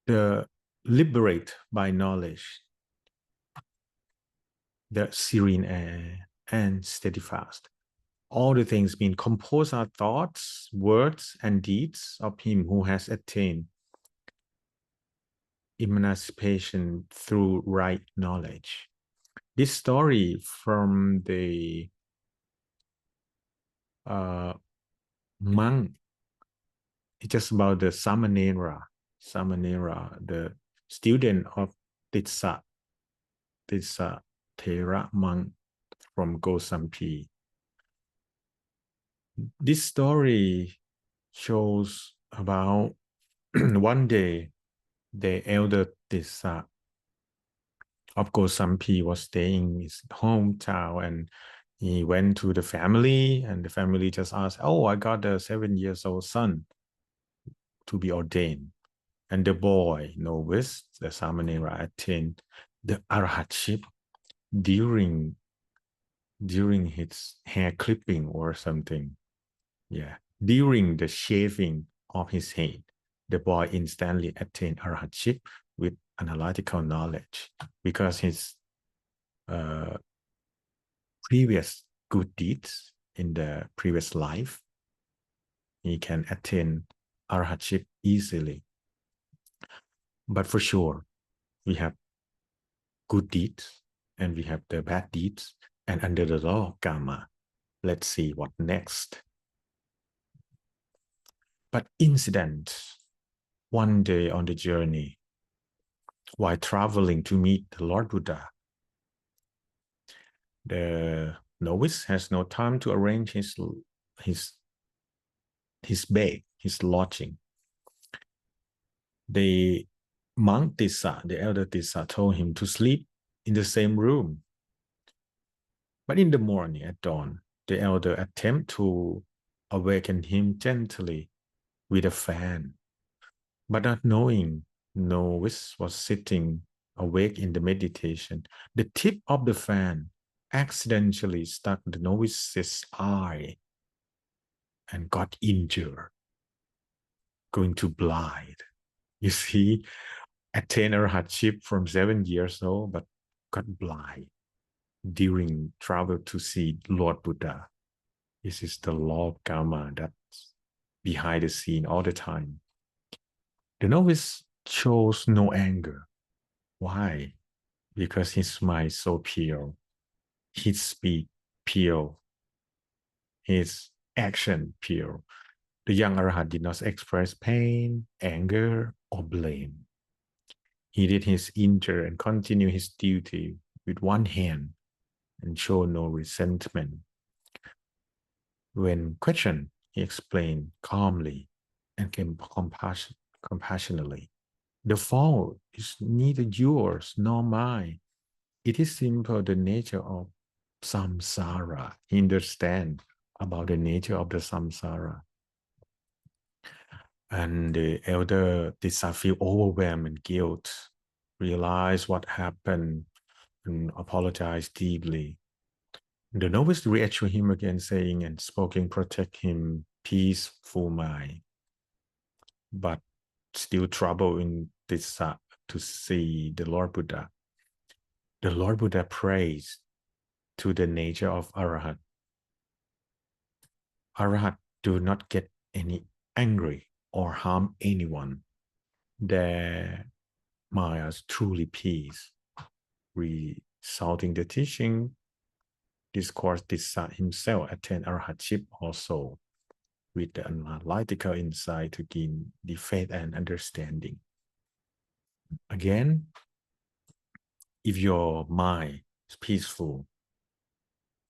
the liberate by knowledge, the serene air, and steadfast. All the things being composed are thoughts, words, and deeds of him who has attained emancipation through right knowledge. This story from the monk, it's just about the Samanera, the student of Tissa Thera monk from Gosampi. This story shows about one day the elder Tissa of Gosampi was staying in his hometown, and He went to the family, and the family just asked, "Oh, I got a 7 years old son to be ordained." And the boy, novice, the Samanera, attained the arhatship during his hair clipping or something. Yeah, during the shaving of his head, the boy instantly attained arhatship with analytical knowledge because his previous good deeds in the previous life. He can attain arhatship easily. But for sure, we have good deeds and we have the bad deeds. And under the law of karma, let's see what next. But incident, one day on the journey, while traveling to meet the Lord Buddha, the novice has no time to arrange his bed, his lodging. The monk Tissa, the elder Tissa, told him to sleep in the same room. But in the morning at dawn, the elder attempted to awaken him gently with a fan. But not knowing novice was sitting awake in the meditation, the tip of the fan accidentally struck the novice's eye and got injured, going to blind. You see, attained hardship from 7 years old, but got blind during travel to see Lord Buddha. This is the law of karma that's behind the scene all the time. The novice shows no anger. Why? Because his mind is so pure, his speech pure, his action pure. The young Arhat did not express pain, anger, or blame. He did his injury and continued his duty with one hand and showed no resentment. When questioned, he explained calmly and compassionately. The fault is neither yours nor mine. It is simply the nature of samsara. He understands about the nature of the samsara. And the elder Tissa feel overwhelmed and guilt, realize what happened, and apologize deeply. The novice reassured him again, saying and spoken, protect him, peaceful mind. But still trouble in Tissa to see the Lord Buddha. The Lord Buddha prays to the nature of Arhat. Arhat do not get any angry or harm anyone. Their mind is truly peace. Resulting the teaching, discourse Tissa himself attained arhatship also with the analytical insight to gain the faith and understanding. Again, if your mind is peaceful,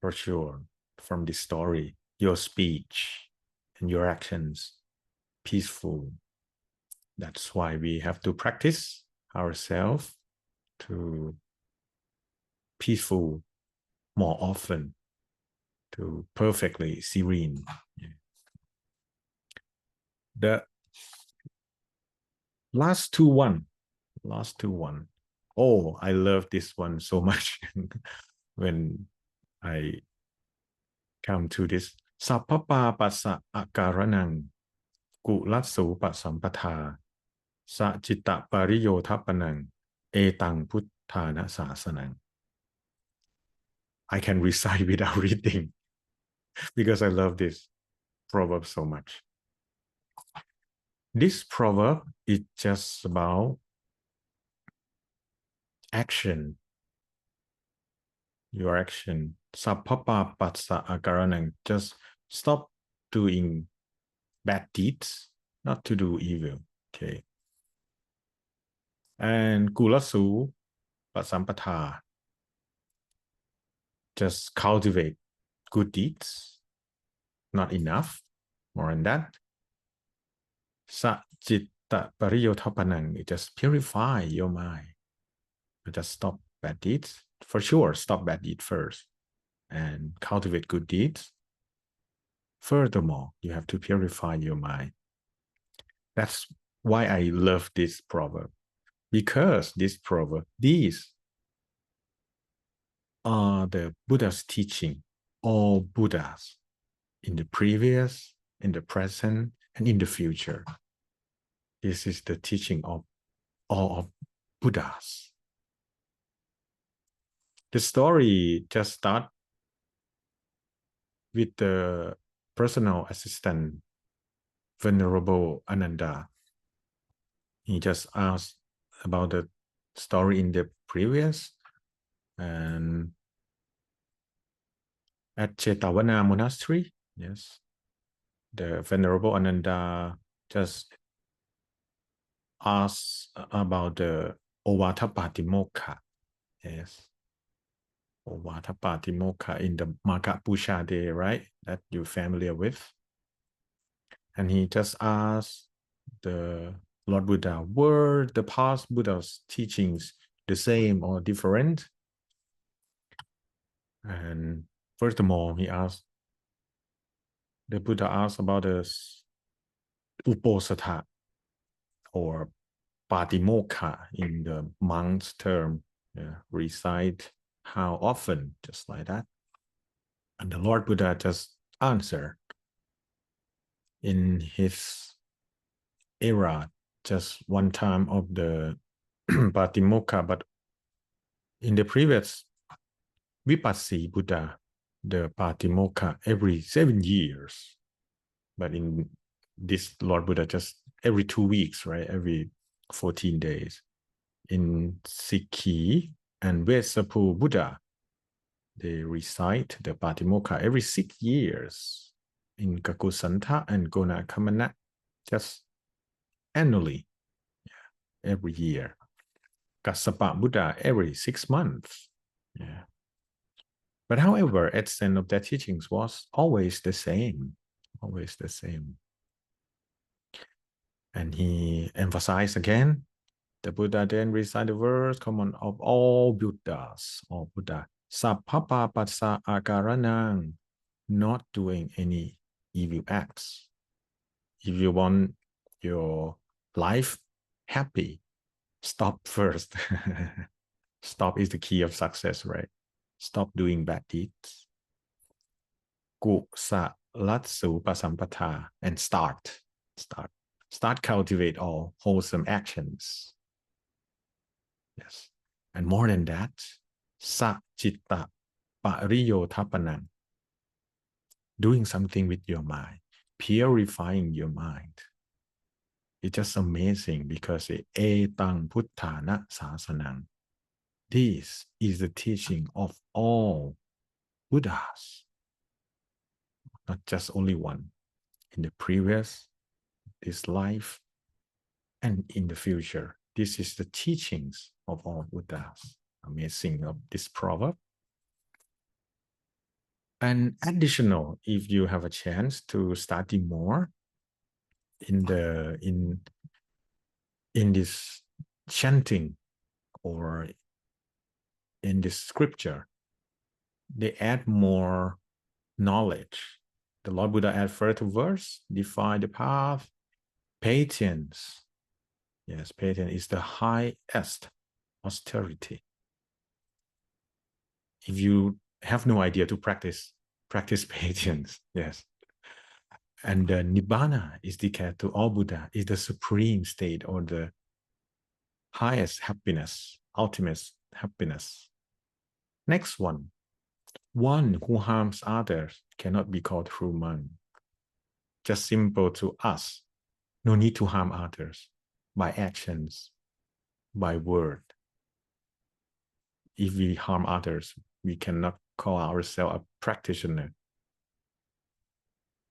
for sure, from this story, your speech and your actions peaceful. That's why we have to practice ourselves to peaceful more often, to perfectly serene. The last two one. Oh, I love this one so much when I come to this. Sappapa passa akaranang kulatsu pasampatha sa citta pariyotapanang etang puttana sasanang. I can recite without reading because I love this proverb so much. This proverb is just about action. Your action. Sappapa passa akaranang. Just stop doing bad deeds, not to do evil. Okay. And kulasu pasampatha. Just cultivate good deeds. Not enough. More than that. Sa citta pariyotapanang. It just purify your mind. You just stop bad deeds. For sure, stop bad deeds first. and cultivate good deeds. Furthermore, you have to purify your mind. That's why I love this proverb, because this proverb, these are the Buddha's teaching, all Buddhas in the previous, in the present, and in the future. This is the teaching of all of Buddhas. The story just starts with the personal assistant, Venerable Ananda. He just asked about the story in the previous, and at Chetavana Monastery, yes, the Venerable Ananda just asked about the Ovata Patimokkha, yes, Ovata Patimokkha in the Magha Pusha Day, right, that you're familiar with. And he just asked the Lord Buddha, were the past Buddha's teachings the same or different? And furthermore, the Buddha asked about the Uposatha or Patimokkha in the monk's term, recite how often, just like that. And the Lord Buddha just answered in his era, just one time of the Patimokkha, but in the previous Vipassy Buddha, the Patimokkha every 7 years. But in this Lord Buddha, just every 2 weeks, right? Every 14 days. In Sikhi and Vesapu Buddha, they recite the Patimokkha every 6 years. In Kakusantha and Gonakamana, just annually, every year. Kassapa Buddha every 6 months. Yeah. But however, essence of their teachings was always the same, always the same. And he emphasized again, the Buddha then recited the verse common of all Buddhas, all Buddha, Sappapa Passa Akaranang, not doing any evil acts. If you want your life happy, stop first. Stop is the key of success, right? Stop doing bad deeds. Kusalatsu pasampatha, and start cultivate all wholesome actions. Yes. And more than that, Sachitta Pariyotapanam, doing something with your mind, purifying your mind. It's just amazing because etang puttana sasanam. This is the teaching of all Buddhas, not just only one. In the previous, this life, and in the future. This is the teachings of all Buddhas. Amazing of this proverb. And additional, if you have a chance to study more in this chanting or in this scripture, they add more knowledge. The Lord Buddha add further verse, define the path, patience. Yes, patience is the highest austerity. If you have no idea to practice patience, yes. And the Nibbana is declared to all Buddha, is the supreme state or the highest happiness, ultimate happiness. Next one who harms others cannot be called true monk. Just simple to us, no need to harm others by actions, by word. If we harm others, we cannot call ourselves a practitioner.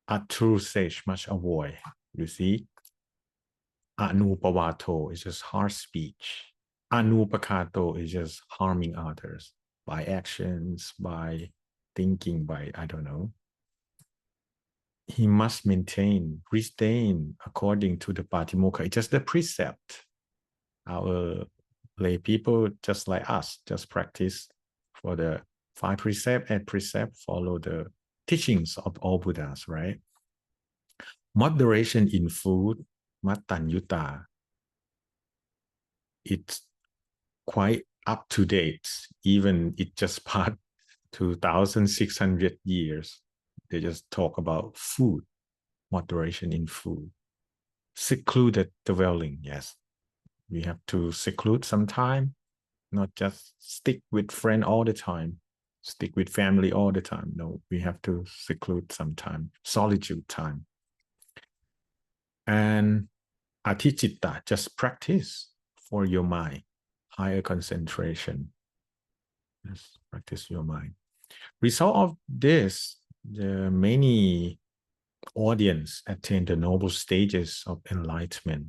A true sage must avoid. You see, Anupavato is just harsh speech. Anupakato is just harming others by actions, by thinking, by, I don't know. He must restrain according to the Patimokkha. It's just the precept. Our lay people, just like us, just practice for the 5 precept, 8 precept follow the teachings of all Buddhas, right? Moderation in food, Mattanyutta, it's quite up to date, even it just passed 2,600 years. They just talk about food, moderation in food. Secluded dwelling, yes. We have to seclude some time, not just stick with friend all the time, stick with family all the time. No, we have to seclude some time, solitude time. And atichitta, just practice for your mind, higher concentration. Just practice your mind. Result of this, the many audience attain the noble stages of enlightenment.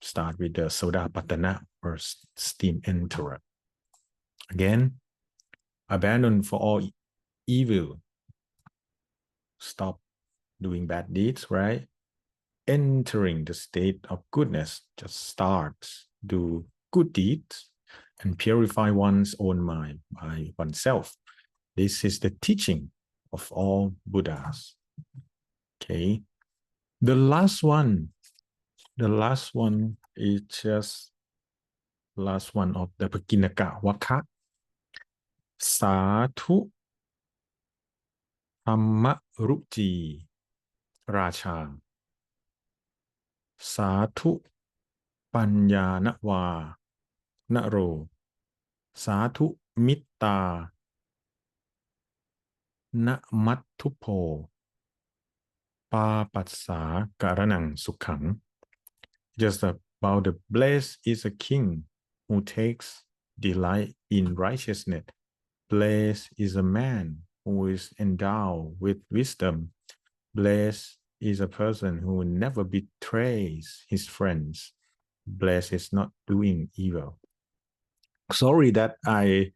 Start with the Sodapatana or steam enterer. Again, abandon for all evil. Stop doing bad deeds, right? Entering the state of goodness, just start, do good deeds and purify one's own mind by oneself. This is the teaching of all Buddhas. Okay. The last one is just last one of the Pakinaka Waka. Sathu Thamma Ruchi Racha. Sathu Panyanawa Naro. Sathu Mitta Na Mattupo Papatsa Karanang Sukhang. Just about the blessed is a king who takes delight in righteousness. Blessed is a man who is endowed with wisdom. Blessed is a person who never betrays his friends. Blessed is not doing evil. Sorry that I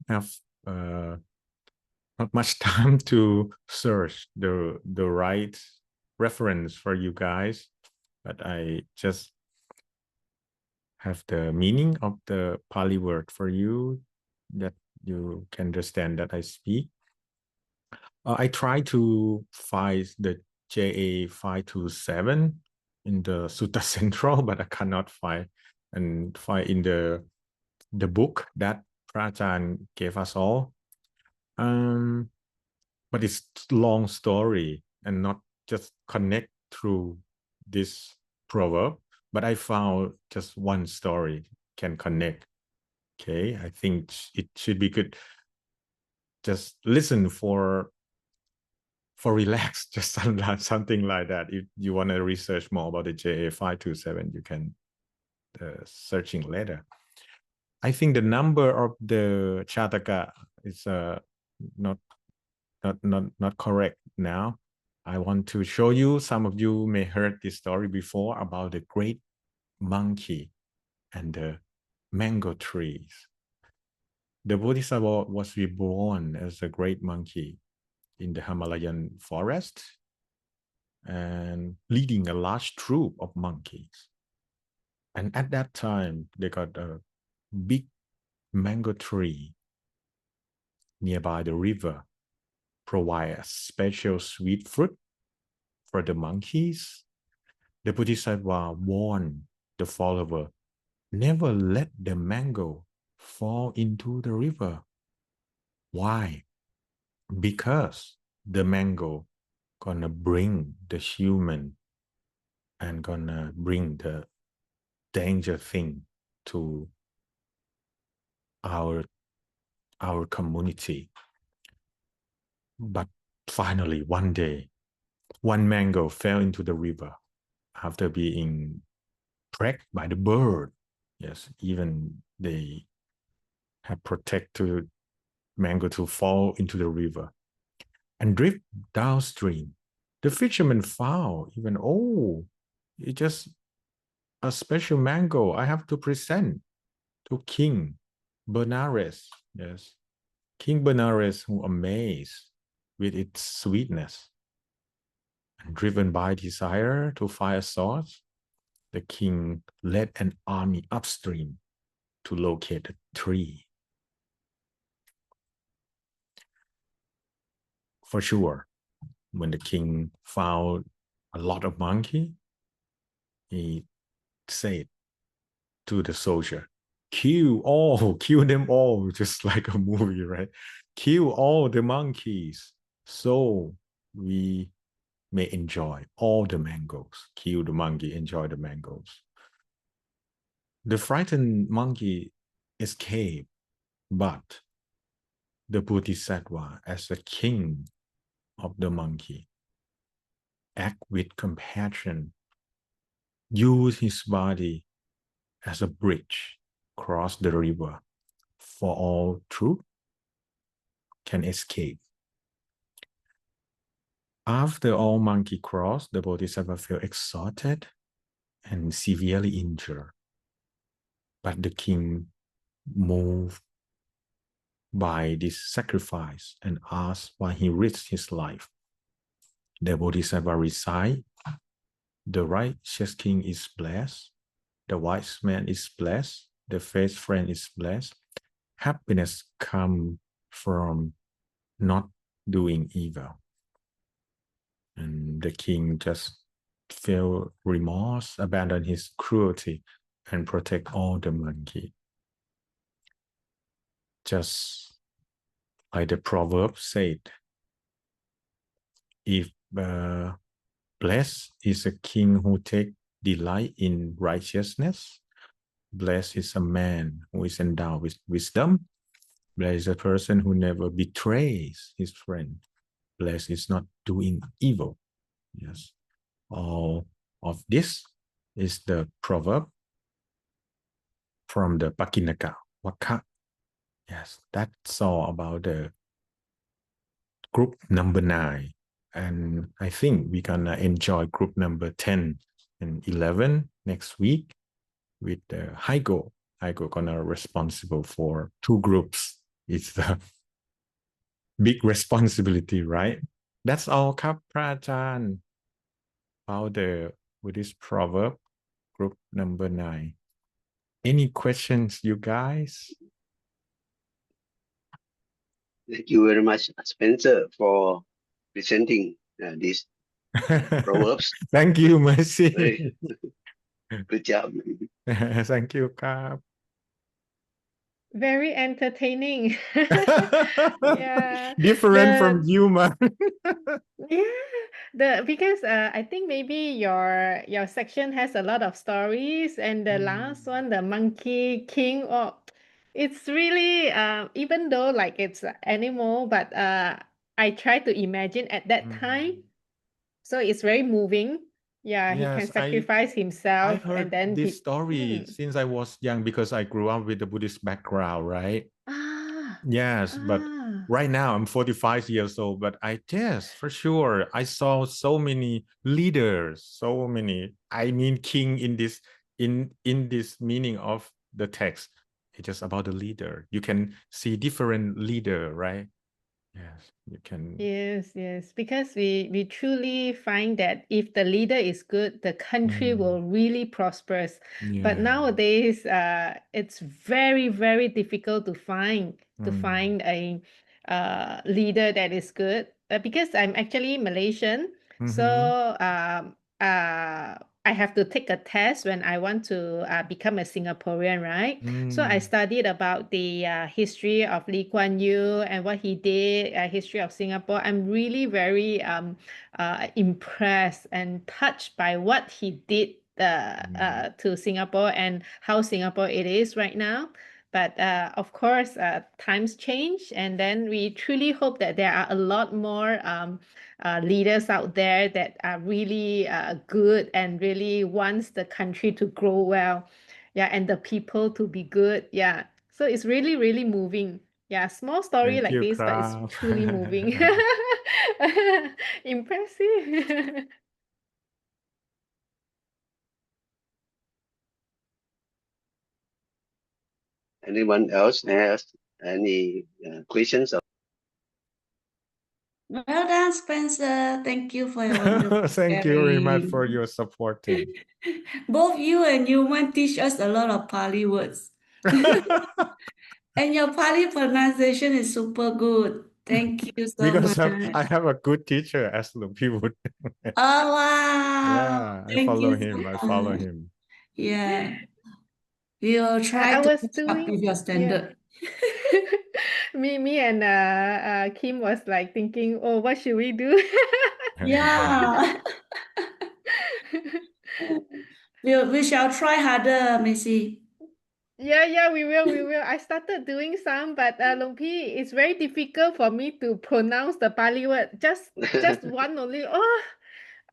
have not much time to search the right reference for you guys, but I just have the meaning of the Pali word for you that you can understand that I speak. I try to find the JA 527 in the Sutta Central, but I cannot find in the book that Prajan gave us all. But it's long story and not just connect through this proverb, but I found just one story can connect. Okay, I think it should be good. Just listen for relax, just something like that. If you want to research more about the JA 527, you can searching later. I think the number of the Chataka is not correct now. I want to show you, some of you may heard this story before about the great monkey and the mango trees. The Bodhisattva was reborn as a great monkey in the Himalayan forest and leading a large troop of monkeys. And at that time, they got a big mango tree nearby the river, provide a special sweet fruit for the monkeys. The Bodhisattva warned the follower, never let the mango fall into the river. Why? Because the mango gonna bring the human and gonna bring the danger thing to our community. But finally, one day, one mango fell into the river after being pricked by the bird. Yes, even they have protected mango to fall into the river and drift downstream. The fisherman found even, it's just a special mango I have to present to King Benares. Yes, King Benares, who amazed with its sweetness. And driven by desire to find a source, the king led an army upstream to locate the tree. for sure. When the king found a lot of monkey, he said to the soldier, kill them all, just like a movie, right? Kill all the monkeys so we may enjoy all the mangoes. Kill the monkey, enjoy the mangoes. The frightened monkey escaped, but the Bodhisattva, as the king of the monkey, act with compassion, use his body as a bridge, cross the river, for all truth can escape. After all monkey crossed, the Bodhisattva felt exhausted and severely injured. But the king, moved by this sacrifice, and asked why he risked his life. The Bodhisattva recited, the righteous king is blessed, the wise man is blessed, the faithful friend is blessed. Happiness comes from not doing evil. And the king just felt remorse, abandoned his cruelty, and protect all the monkey. Just like the Proverbs said, if blessed is a king who take delight in righteousness, blessed is a man who is endowed with wisdom, blessed is a person who never betrays his friend, blessed is not doing evil. Yes, all of this is the proverb from the Pakinaka Waka. Yes, that's all about the group number 9. And I think we're gonna enjoy group number 10 and 11 next week with Haigo. Haigo gonna responsible for 2 groups. It's the big responsibility, right? That's all ครับพระอาจารย์ about the Buddhist proverb group number 9. Any questions, you guys? Thank you very much, Spencer, for presenting these proverbs. Thank you, Mercy. Very good job. Thank you ครับ Very entertaining. Yeah. Different from you, man. Yeah, because I think maybe your section has a lot of stories, and the last one, the Monkey King, oh, it's really even though like it's a animal, but I try to imagine at that time, so it's very moving. Yeah, he can Yes, sacrifice I've himself, and heard then this story Mm. since I was young because I grew up with the Buddhist background, right? Ah, Yes, but right now I'm 45 years old, but yes, for sure, I saw so many leaders, so many, I mean king in this meaning of the text. It's just about the leader. You can see different leader, right? Yes, you can. Yes, because we truly find that if the leader is good, the country will really prosperous. But Yeah. nowadays, it's very, very difficult to find a leader that is good. Because I'm actually Malaysian, so I have to take a test when I want to become a Singaporean, right? So I studied about the history of Lee Kuan Yew and what he did, history of Singapore. I'm really very impressed and touched by what he did to Singapore and how Singapore it is right now. But of course, times change, and then we truly hope that there are a lot more leaders out there that are really good and really wants the country to grow well. Yeah, and the people to be good. Yeah. So it's really, really moving. Yeah, small story Thank like you, this, but it's Krab. truly moving. Impressive. Anyone else has any questions? Well done, Spencer. Thank you for your wonderful Thank you very much sharing. for your supporting. Both you and Newman teach us a lot of Pali words. And your Pali pronunciation is super good. Thank you so Because much. I have a good teacher as Lumpy Wood. Oh, wow. Yeah, I Thank follow you so him. I follow much. him. Yeah. We'll try I to was catch up doing, with your yeah. standard. Me and Kim was like thinking, oh, what should we do? Yeah. We shall try harder, Missy. Yeah, we will. I started doing some, but Longpi, it's very difficult for me to pronounce the Pali word. Just one only. Oh,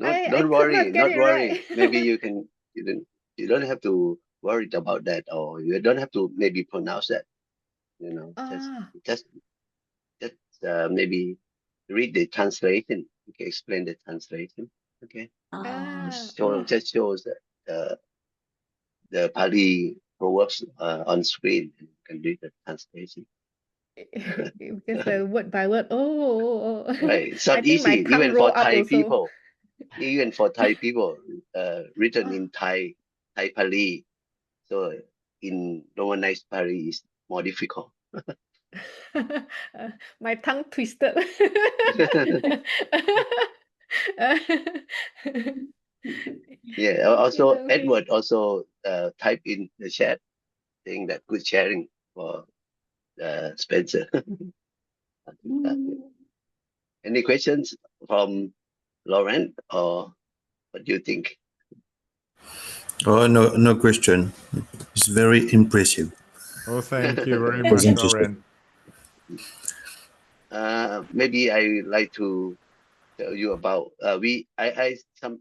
I Don't could worry, not get not it worry. right. Maybe you don't have to worry about that, or you don't have to maybe pronounce that. Ah, Just maybe read the translation. You can explain the translation. Okay, Ah, oh. just shows the Pali proverbs on screen. You can read the translation. Because the word by word. Oh. Right, it's I not think my easy tongue even for roll up Thai also. people. Even for Thai people, written Oh. in Thai Pali. So in Romanized Pali is more difficult. My tongue twisted. Yeah. Thank you, Also, Longpi. Edward also type in the chat saying that good sharing for Spencer. Any questions from Lauren, or what do you think? Oh, no question. It's very impressive Oh, thank you very much, presentation. Lauren. Maybe I like to tell you about I some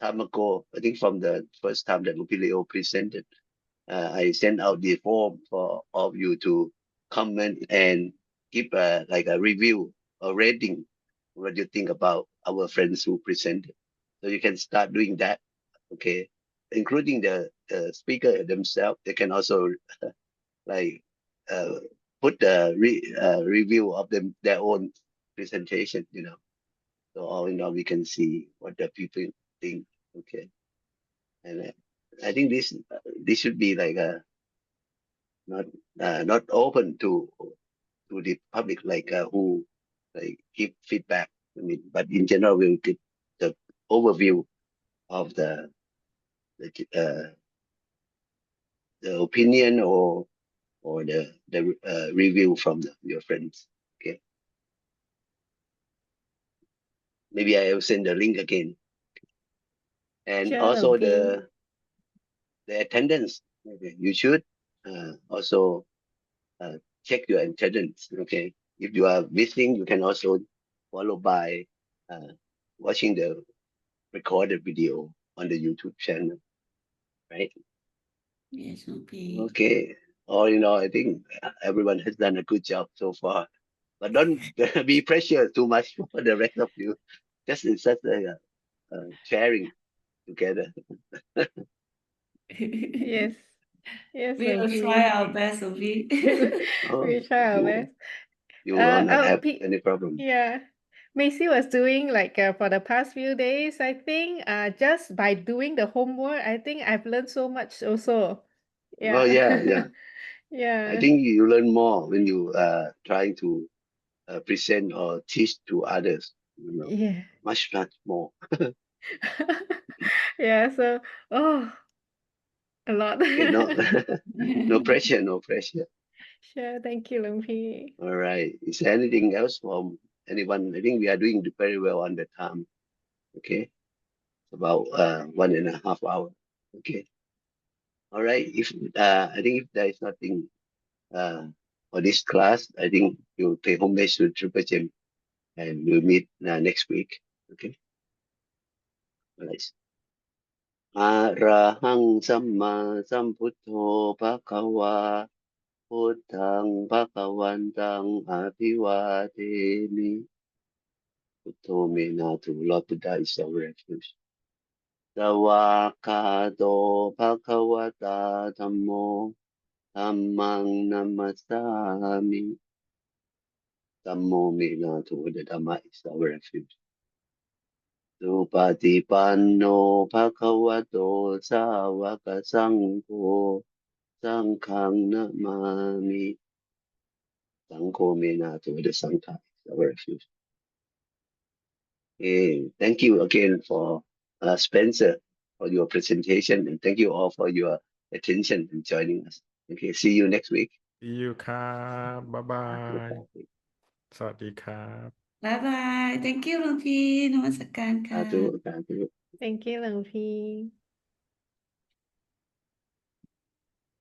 time ago, I think from the first time that Lupilio presented, I sent out the form for all of you to comment and give like a review or rating. What do you think about our friends who presented? So you can start doing that, okay? Including the speaker themselves, they can also like uh, put the review of their own presentation, So all in all, we can see what the people think, okay? And I think this should be like not open to the public, like who like give feedback. I mean, but in general, we'll get the overview of the, uh, the opinion or the review from your friends. Okay, maybe I will send the link again, and Sure, also Longpi. the attendance. Okay, you should also check your attendance. Okay, if you are missing, you can also follow by watching the recorded video on the YouTube channel, right? yes, okay. Okay. All in all, I think everyone has done a good job so far. But don't be pressured too much for the rest of you. Just it's just a sharing together. Yes. Yes, We'll try Longpi. our best, Sophie. Oh, We try our best. you will not have P any problem. Yeah. Macy was doing like for the past few days, I think just by doing the homework, I think I've learned so much also. Oh Yeah. yeah, yeah. I Yeah. think you learn more when you trying to present or teach to others. Yeah. Much more. Yeah, so a lot. Okay, no, no pressure, no pressure. Sure, thank you, Lumpy. All right. Is there anything else from anyone? I think we are doing very well on the time. Okay. About 1.5 hours. Okay. All right. If I think if there is nothing uh for this class, I think you take home base to Triple Gem and we'll meet next week. Okay. All right. Arahang samma sambuddho bhagava buddhang bhagavantang abhivademi. Buddho menatu, Lord Buddha is our refuge. Sawakato bhagavata dhammo dhammang namasami. Dhammo menatu, the Dhamma is our refuge. Supatipanno bhagavato sāvaka saṅgho saṅghang namami. Saṅgho menatu, the Sangha our refuge. Okay, thank you again for Spencer for your presentation, and thank you all for your attention and joining us. Okay, see you next week. See you ครับบ๊ายบายสวัสดีครับ Bye bye. Thank you หลวงพี่นมัสการค่ะ Satu, satu. Thank you หลวงพี่